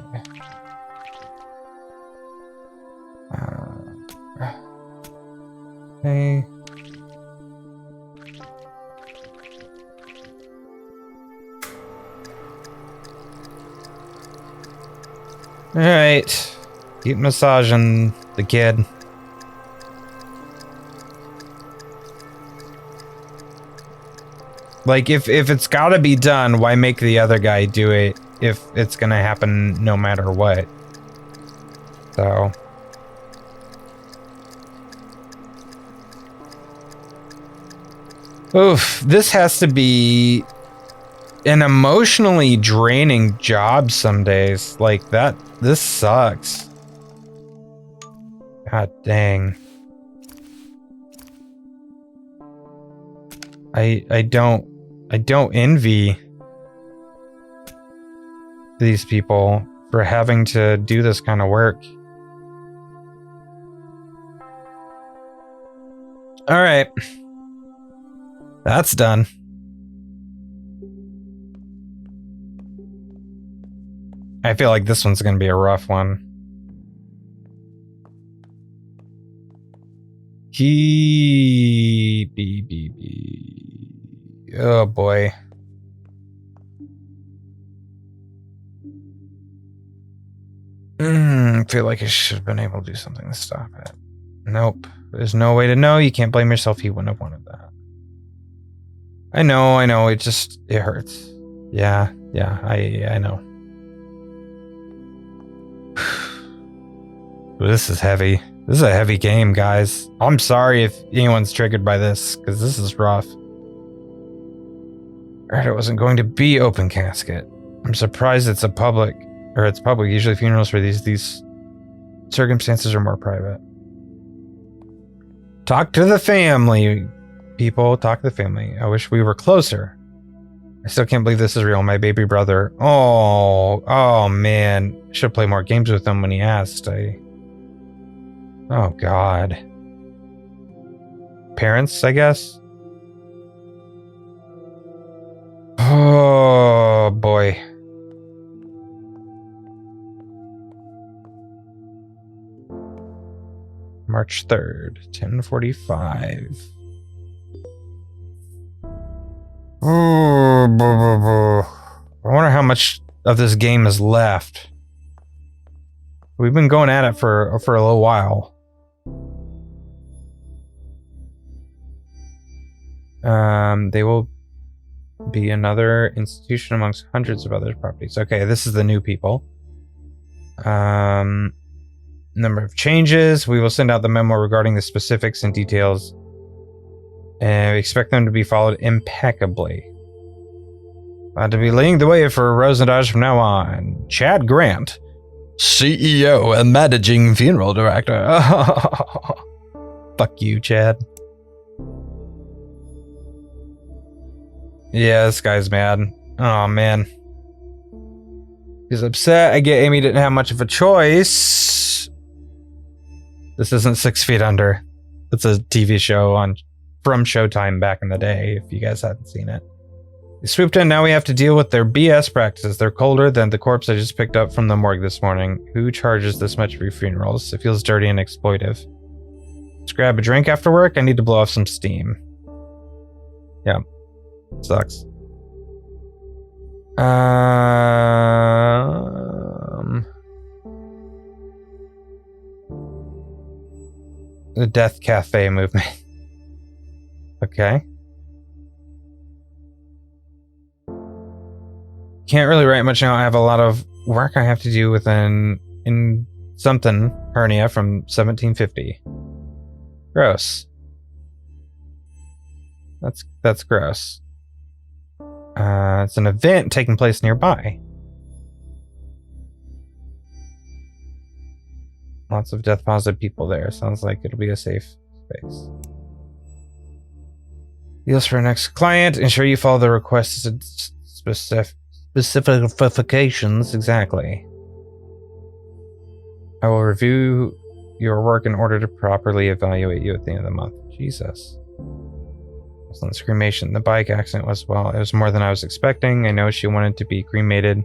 Okay. Alright. Keep massaging the kid. Like, if it's gotta be done, why make the other guy do it if it's gonna happen no matter what? So... Oof, this has to be an emotionally draining job some days. Like, this sucks. God dang. I don't envy these people for having to do this kind of work. All right. That's done. I feel like this one's going to be a rough one. Oh boy. I feel like I should have been able to do something to stop it. Nope. There's no way to know. You can't blame yourself. He wouldn't have wanted that. I know. It hurts. Yeah, I know. This is heavy. This is a heavy game, guys. I'm sorry if anyone's triggered by this, because this is rough. I heard it wasn't going to be open casket. I'm surprised it's public. Usually funerals for these circumstances are more private. Talk to the family, people. Talk to the family. I wish we were closer. I still can't believe this is real. My baby brother. Oh man. Should play more games with him when he asked. Oh God. Parents, I guess? Oh boy. March 3rd, 10:45. I wonder how much of this game is left. We've been going at it for a little while. They will be another institution amongst hundreds of other properties. Okay, this is the new people. Number of changes. We will send out the memo regarding the specifics and details. And we expect them to be followed impeccably. To be leading the way for Rosendage from now on. Chad Grant, CEO and managing funeral director. Fuck you, Chad. Yeah, this guy's mad. Oh, man. He's upset. I get Amy didn't have much of a choice. This isn't 6 Feet Under. It's a TV show from Showtime back in the day, if you guys hadn't seen it. They swooped in. Now we have to deal with their BS practices. They're colder than the corpse I just picked up from the morgue this morning. Who charges this much for funerals? It feels dirty and exploitive. Let's grab a drink after work. I need to blow off some steam. Yeah. Sucks. The Death Cafe movement. Okay. Can't really write much now. I have a lot of work I have to do with in something hernia from 1750. Gross. That's gross. It's an event taking place nearby. Lots of death positive people there. Sounds like it'll be a safe space. Deals for our next client. Ensure you follow the requested specifications exactly. I will review your work in order to properly evaluate you at the end of the month. Jesus. Excellent cremation. The bike accident was, well, it was more than I was expecting. I know she wanted to be cremated.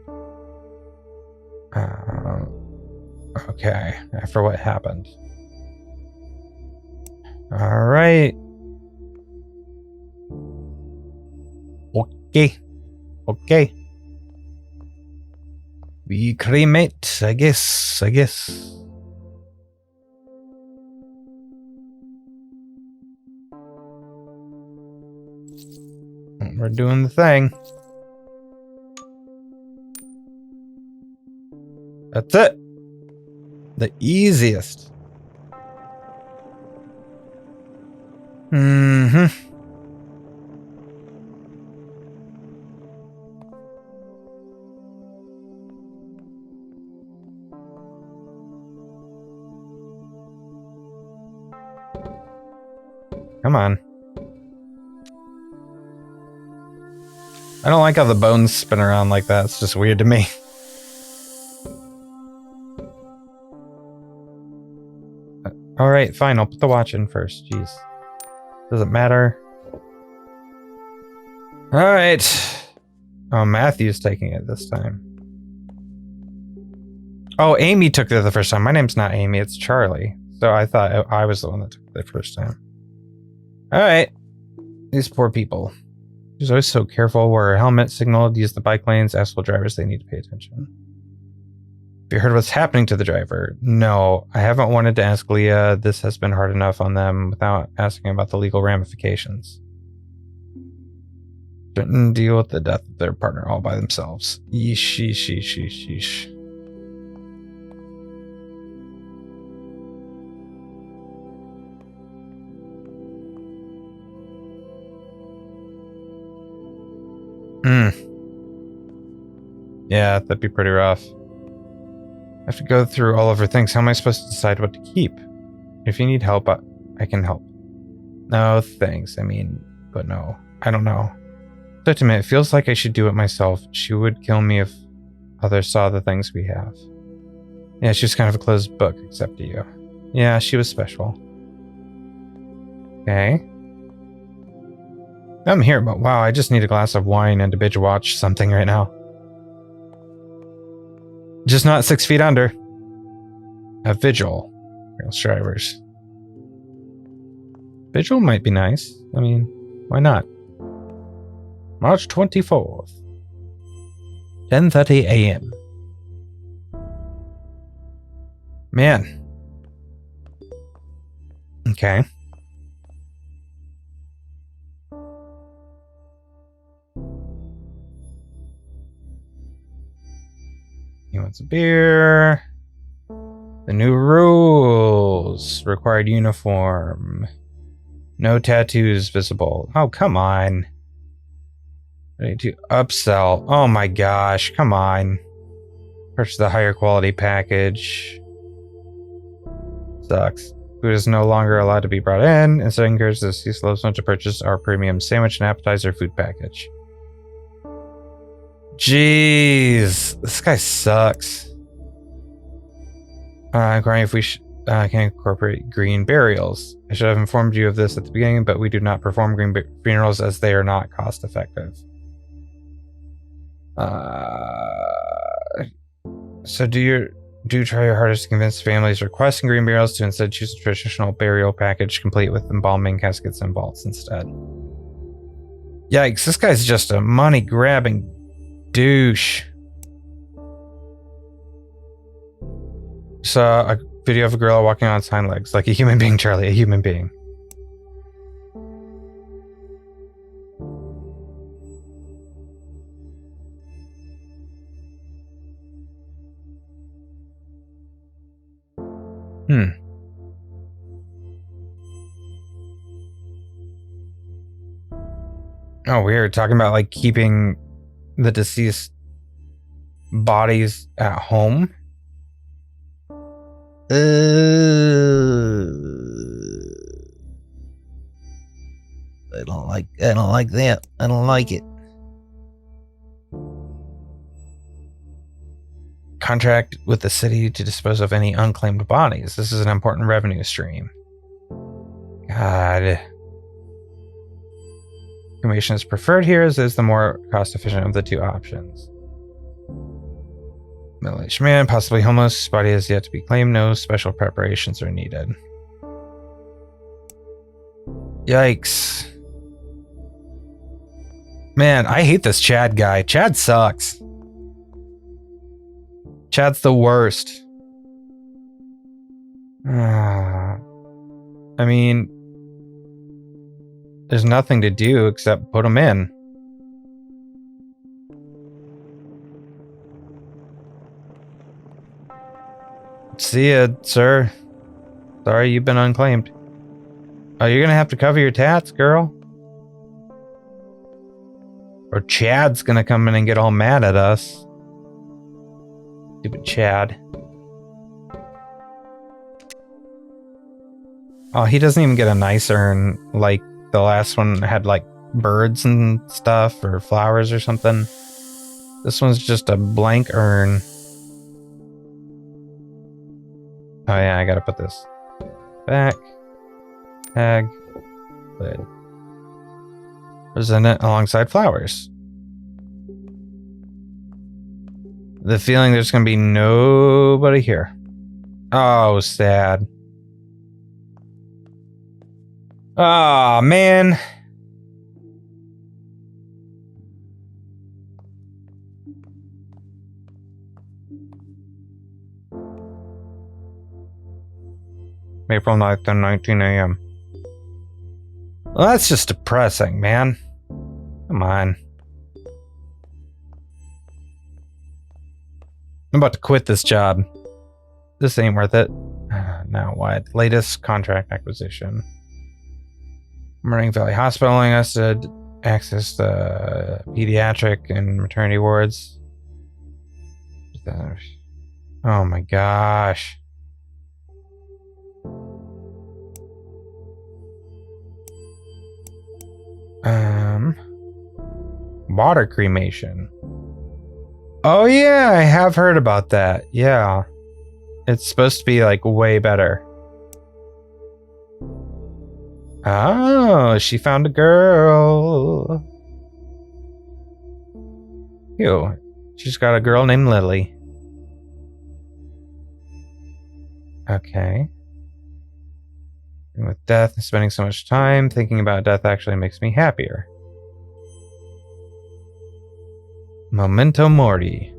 Okay, after what happened. All right. Okay. We cremate, I guess. We're doing the thing. That's it. The easiest. Mm-hmm. Come on. I don't like how the bones spin around like that. It's just weird to me. Alright, fine. I'll put the watch in first. Jeez. Doesn't matter. Alright. Oh, Matthew's taking it this time. Oh, Amy took it the first time. My name's not Amy, it's Charlie. So I thought I was the one that took it the first time. Alright. These poor people. She's always so careful. Wear her helmet, signaled, use the bike lanes, ask all drivers they need to pay attention. Have you heard what's happening to the driver? No, I haven't wanted to ask Leah. This has been hard enough on them without asking about the legal ramifications. Shouldn't deal with the death of their partner all by themselves. Yeesh, yeesh. Yeah, that'd be pretty rough. I have to go through all of her things. How am I supposed to decide what to keep? If you need help, I can help. No, thanks. But no. I don't know. So to me, it feels like I should do it myself. She would kill me if others saw the things we have. Yeah, she's kind of a closed book, except to you. Yeah, she was special. Okay. I'm here, but wow, I just need a glass of wine and to binge watch something right now. Just not 6 feet under. A vigil. Real drivers. Vigil might be nice. Why not? March 24th. 10:30 a.m. Man. Okay. He wants a beer. The new rules. Required uniform. No tattoos visible. Oh, come on. I need to upsell. Oh my gosh, come on. Purchase the higher quality package. Sucks. Food is no longer allowed to be brought in. Instead, encourages the ceaseless to purchase our premium sandwich and appetizer food package. Jeez, this guy sucks. Inquiring if we can incorporate green burials. I should have informed you of this at the beginning, but we do not perform green funerals as they are not cost effective. So do try your hardest to convince families requesting green burials to instead choose a traditional burial package complete with embalming, caskets, and vaults instead. Yikes, this guy's just a money-grabbing douche. Saw a video of a gorilla walking on its hind legs, like a human being, Charlie, a human being. Oh, weird. Talking about like keeping the deceased bodies at home. I don't like that. I don't like it. Contract with the city to dispose of any unclaimed bodies. This is an important revenue stream. God. Cremation is preferred here as is the more cost efficient of the two options. Middle-aged man, possibly homeless. Body has yet to be claimed. No special preparations are needed. Yikes. Man, I hate this Chad guy. Chad sucks. Chad's the worst. I mean, there's nothing to do except put him in. See ya, sir. Sorry, you've been unclaimed. Oh, you're gonna have to cover your tats, girl. Or Chad's gonna come in and get all mad at us. Stupid Chad. Oh, he doesn't even get a nice urn like the last one had like birds and stuff or flowers or something. This one's just a blank urn. Oh yeah, I gotta put this back. Tag. Lid. Present it alongside flowers. The feeling there's gonna be nobody here. Oh, sad. Oh, man. April 9th at 19 a.m. Well, that's just depressing, man. Come on. I'm about to quit this job. This ain't worth it. Now what? Latest contract acquisition. Morning Valley Hospital allowing us to access the pediatric and maternity wards. Oh my gosh. Water cremation. Oh yeah, I have heard about that. Yeah. It's supposed to be like way better. Oh, she found a girl. Ew. She's got a girl named Lily. Okay. And with death and spending so much time thinking about death actually makes me happier. Memento Mori.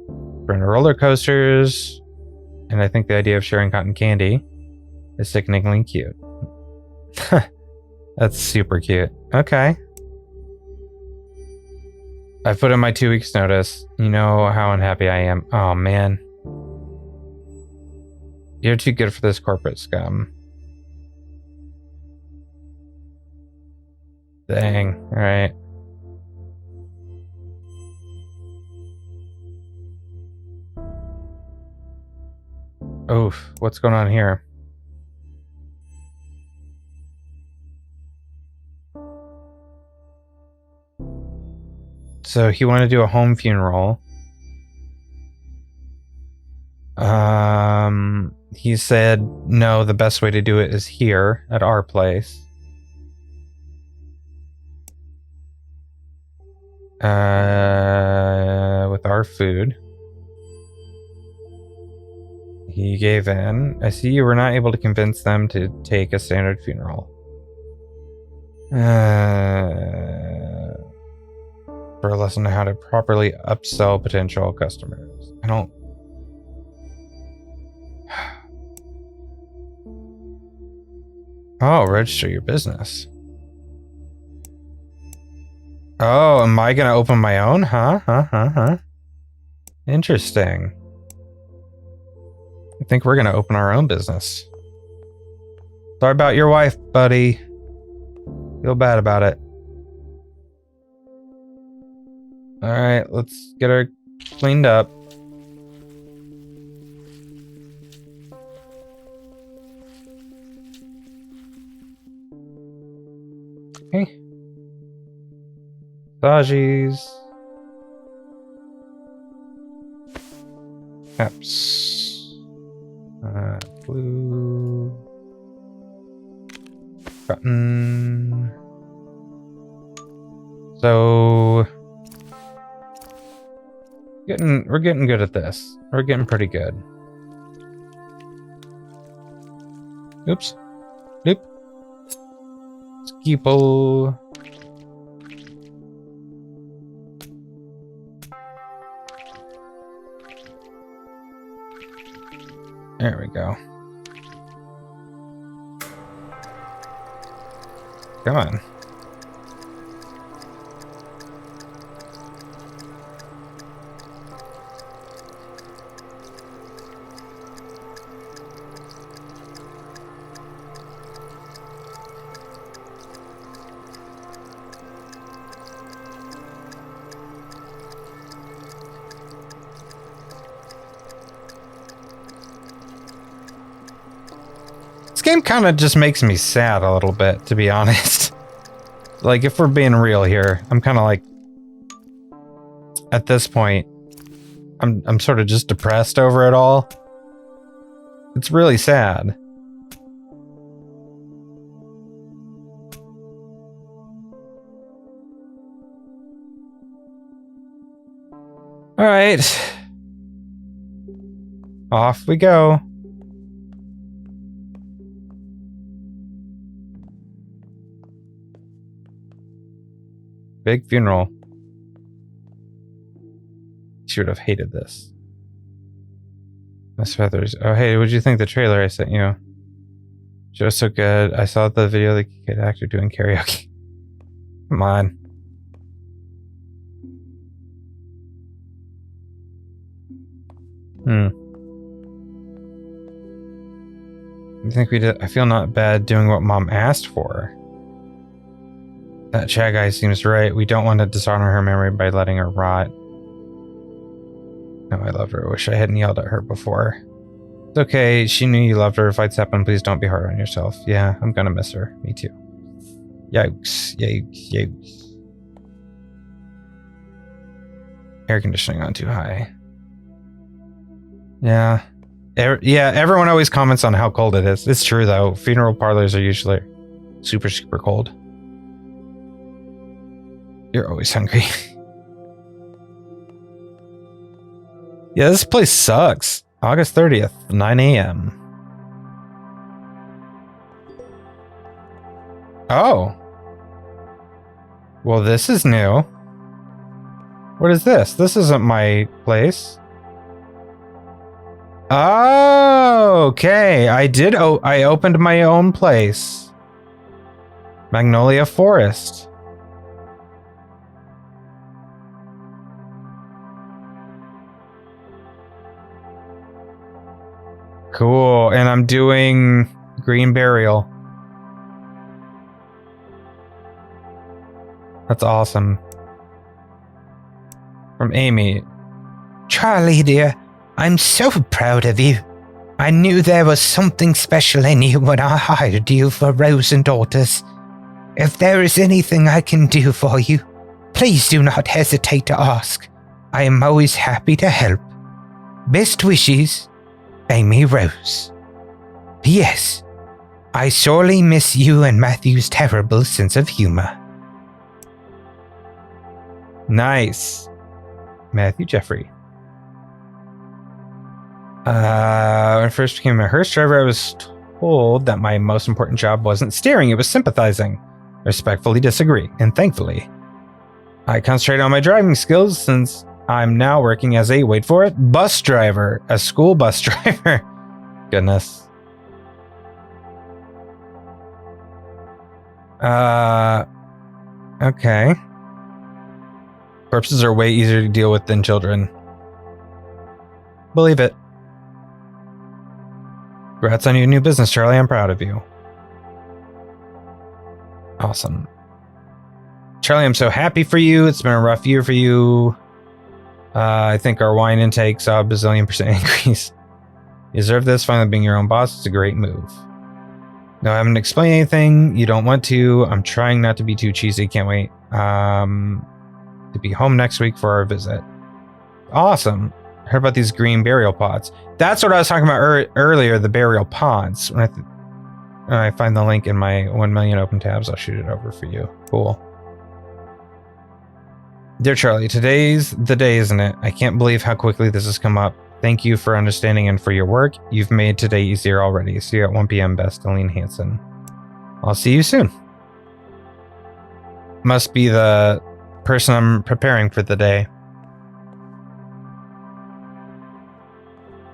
Run roller coasters. And I think the idea of sharing cotton candy is sickeningly cute. That's super cute. Okay. I put in my 2 weeks notice. You know how unhappy I am. Oh man. You're too good for this corporate scum. Dang. Alright. Oof. What's going on here? So he wanted to do a home funeral. He said, no, the best way to do it is here at our place. With our food. He gave in. I see you were not able to convince them to take a standard funeral. For a lesson on how to properly upsell potential customers. I don't... Oh, register your business. Oh, am I gonna open my own? Huh? Interesting. I think we're gonna open our own business. Sorry about your wife, buddy. Feel bad about it. Alright, let's get her cleaned up. Okay. Massages. Caps. Blue. Cotton. So... We're getting good at this. We're getting pretty good. Oops. Nope. Skeeple. There we go. Come on. This game kind of just makes me sad a little bit, to be honest. Like, if we're being real here, I'm kind of like, at this point, I'm sort of just depressed over it all. It's really sad. All right. Off we go. Big funeral. She would have hated this. Miss Feathers. Oh, hey, what'd you think of the trailer I sent you? She was so good. I saw the video of the kid actor doing karaoke. Come on. I think we did. I feel not bad doing what Mom asked for. That chat guy seems right. We don't want to dishonor her memory by letting her rot. No, I love her. I wish I hadn't yelled at her before. It's okay. She knew you loved her. If fights happen, please don't be hard on yourself. Yeah, I'm gonna miss her. Me too. Yikes. Yikes. Yikes. Air conditioning on too high. Yeah. Yeah, everyone always comments on how cold it is. It's true, though. Funeral parlors are usually super, super cold. You're always hungry. Yeah, this place sucks. August 30th, 9 a.m. Oh. Well, this is new. What is this? This isn't my place. Oh, okay. I opened my own place. Magnolia Forest. Cool. And I'm doing Green Burial. That's awesome. From Amy. Charlie, dear, I'm so proud of you. I knew there was something special in you when I hired you for Rose and Daughters. If there is anything I can do for you, please do not hesitate to ask. I am always happy to help. Best wishes, Amy Rose. P.S. I sorely miss you and Matthew's terrible sense of humor. Nice. Matthew Jeffrey. When I first became a hearse driver, I was told that my most important job wasn't steering, it was sympathizing. I respectfully disagree, and thankfully, I concentrated on my driving skills since I'm now working as a, wait for it, bus driver, a school bus driver. Goodness. Okay. Corpses are way easier to deal with than children. Believe it. Congrats on your new business, Charlie. I'm proud of you. Awesome. Charlie, I'm so happy for you. It's been a rough year for you. I think our wine intake saw a bazillion% increase. You deserve this. Finally being your own boss is a great move. No, I haven't explained anything. You don't want to. I'm trying not to be too cheesy. Can't wait to be home next week for our visit. Awesome. Heard about these green burial pods. That's what I was talking about earlier, the burial pods. When I find the link in my 1 million open tabs, I'll shoot it over for you. Cool. Dear Charlie, today's the day, isn't it? I can't believe how quickly this has come up. Thank you for understanding and for your work. You've made today easier already. See you at 1 p.m. Best, Aline Hansen. I'll see you soon. Must be the person I'm preparing for the day.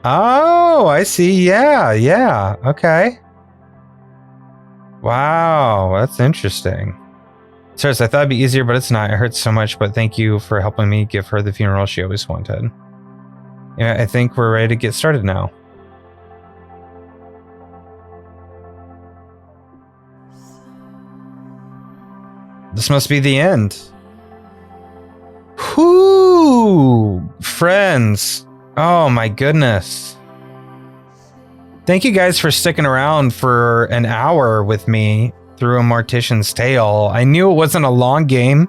Oh, Oh, I see. Yeah. Okay. Wow, that's interesting. Sirs, I thought it'd be easier, but it's not. It hurts so much, but thank you for helping me give her the funeral she always wanted. Yeah, I think we're ready to get started now. This must be the end. Whoo! Friends. Oh my goodness. Thank you guys for sticking around for an hour with me through a Mortician's Tale. I knew it wasn't a long game,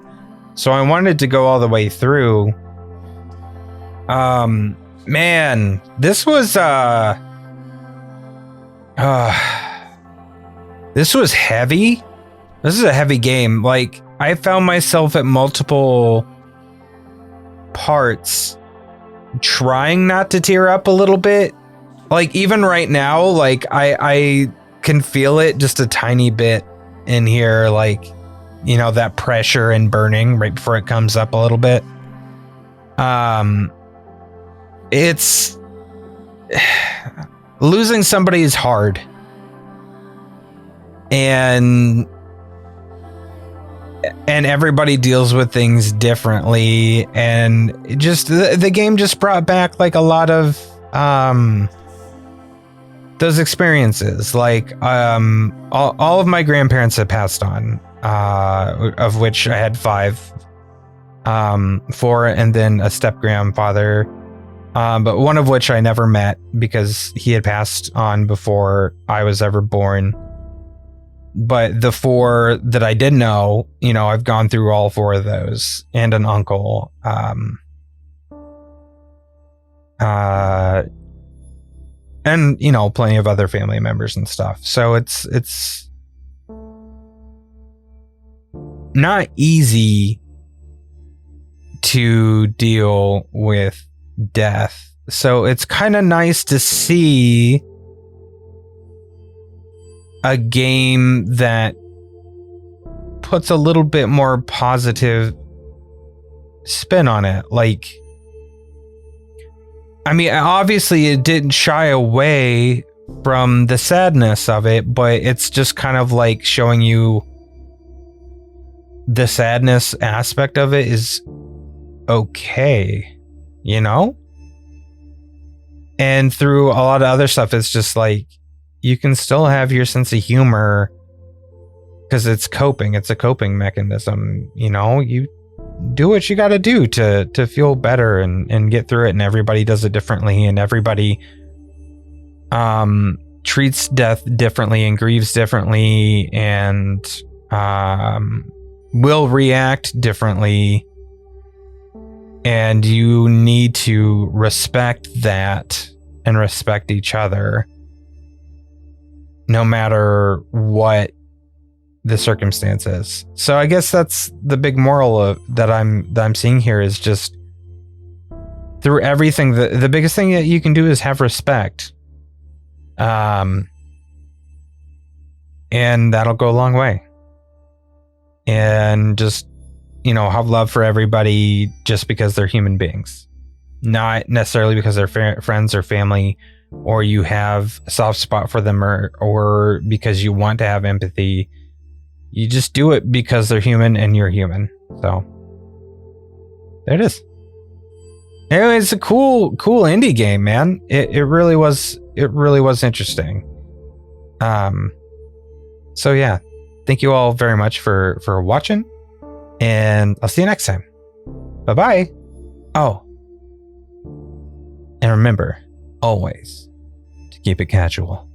so I wanted to go all the way through. Man, this was this was heavy. This is a heavy game. Like, I found myself at multiple parts trying not to tear up a little bit. Like, even right now, like, I can feel it just a tiny bit in here, like, you know, that pressure and burning right before it comes up a little bit. It's losing somebody is hard. And everybody deals with things differently, and it just the game just brought back like a lot of those experiences. Like all of my grandparents had passed on, of which I had 5, 4, and then a step grandfather, but one of which I never met because he had passed on before I was ever born. But the 4 that I did know, you know, I've gone through all 4 of those, and an uncle. And, you know, plenty of other family members and stuff. So it's not easy to deal with death. So it's kind of nice to see a game that puts a little bit more positive spin on it. Like, I mean, obviously it didn't shy away from the sadness of it, but it's just kind of like showing you the sadness aspect of it is okay, you know? And through a lot of other stuff, it's just like, you can still have your sense of humor because it's coping. It's a coping mechanism. You know, you do what you got to do to feel better and get through it. And everybody does it differently, and everybody treats death differently and grieves differently, and will react differently. And you need to respect that and respect each other, no matter what the circumstances. So I guess that's the big moral of that I'm seeing here, is just through everything, the biggest thing that you can do is have respect. And that'll go a long way. And just, you know, have love for everybody just because they're human beings, not necessarily because they're friends or family, or you have a soft spot for them, or because you want to have empathy. You just do it because they're human and you're human. So there it is. Anyway, it's a cool indie game, man. It really was interesting. So yeah, thank you all very much for watching, and I'll see you next time. Bye-bye. Oh, and remember, always to keep it casual.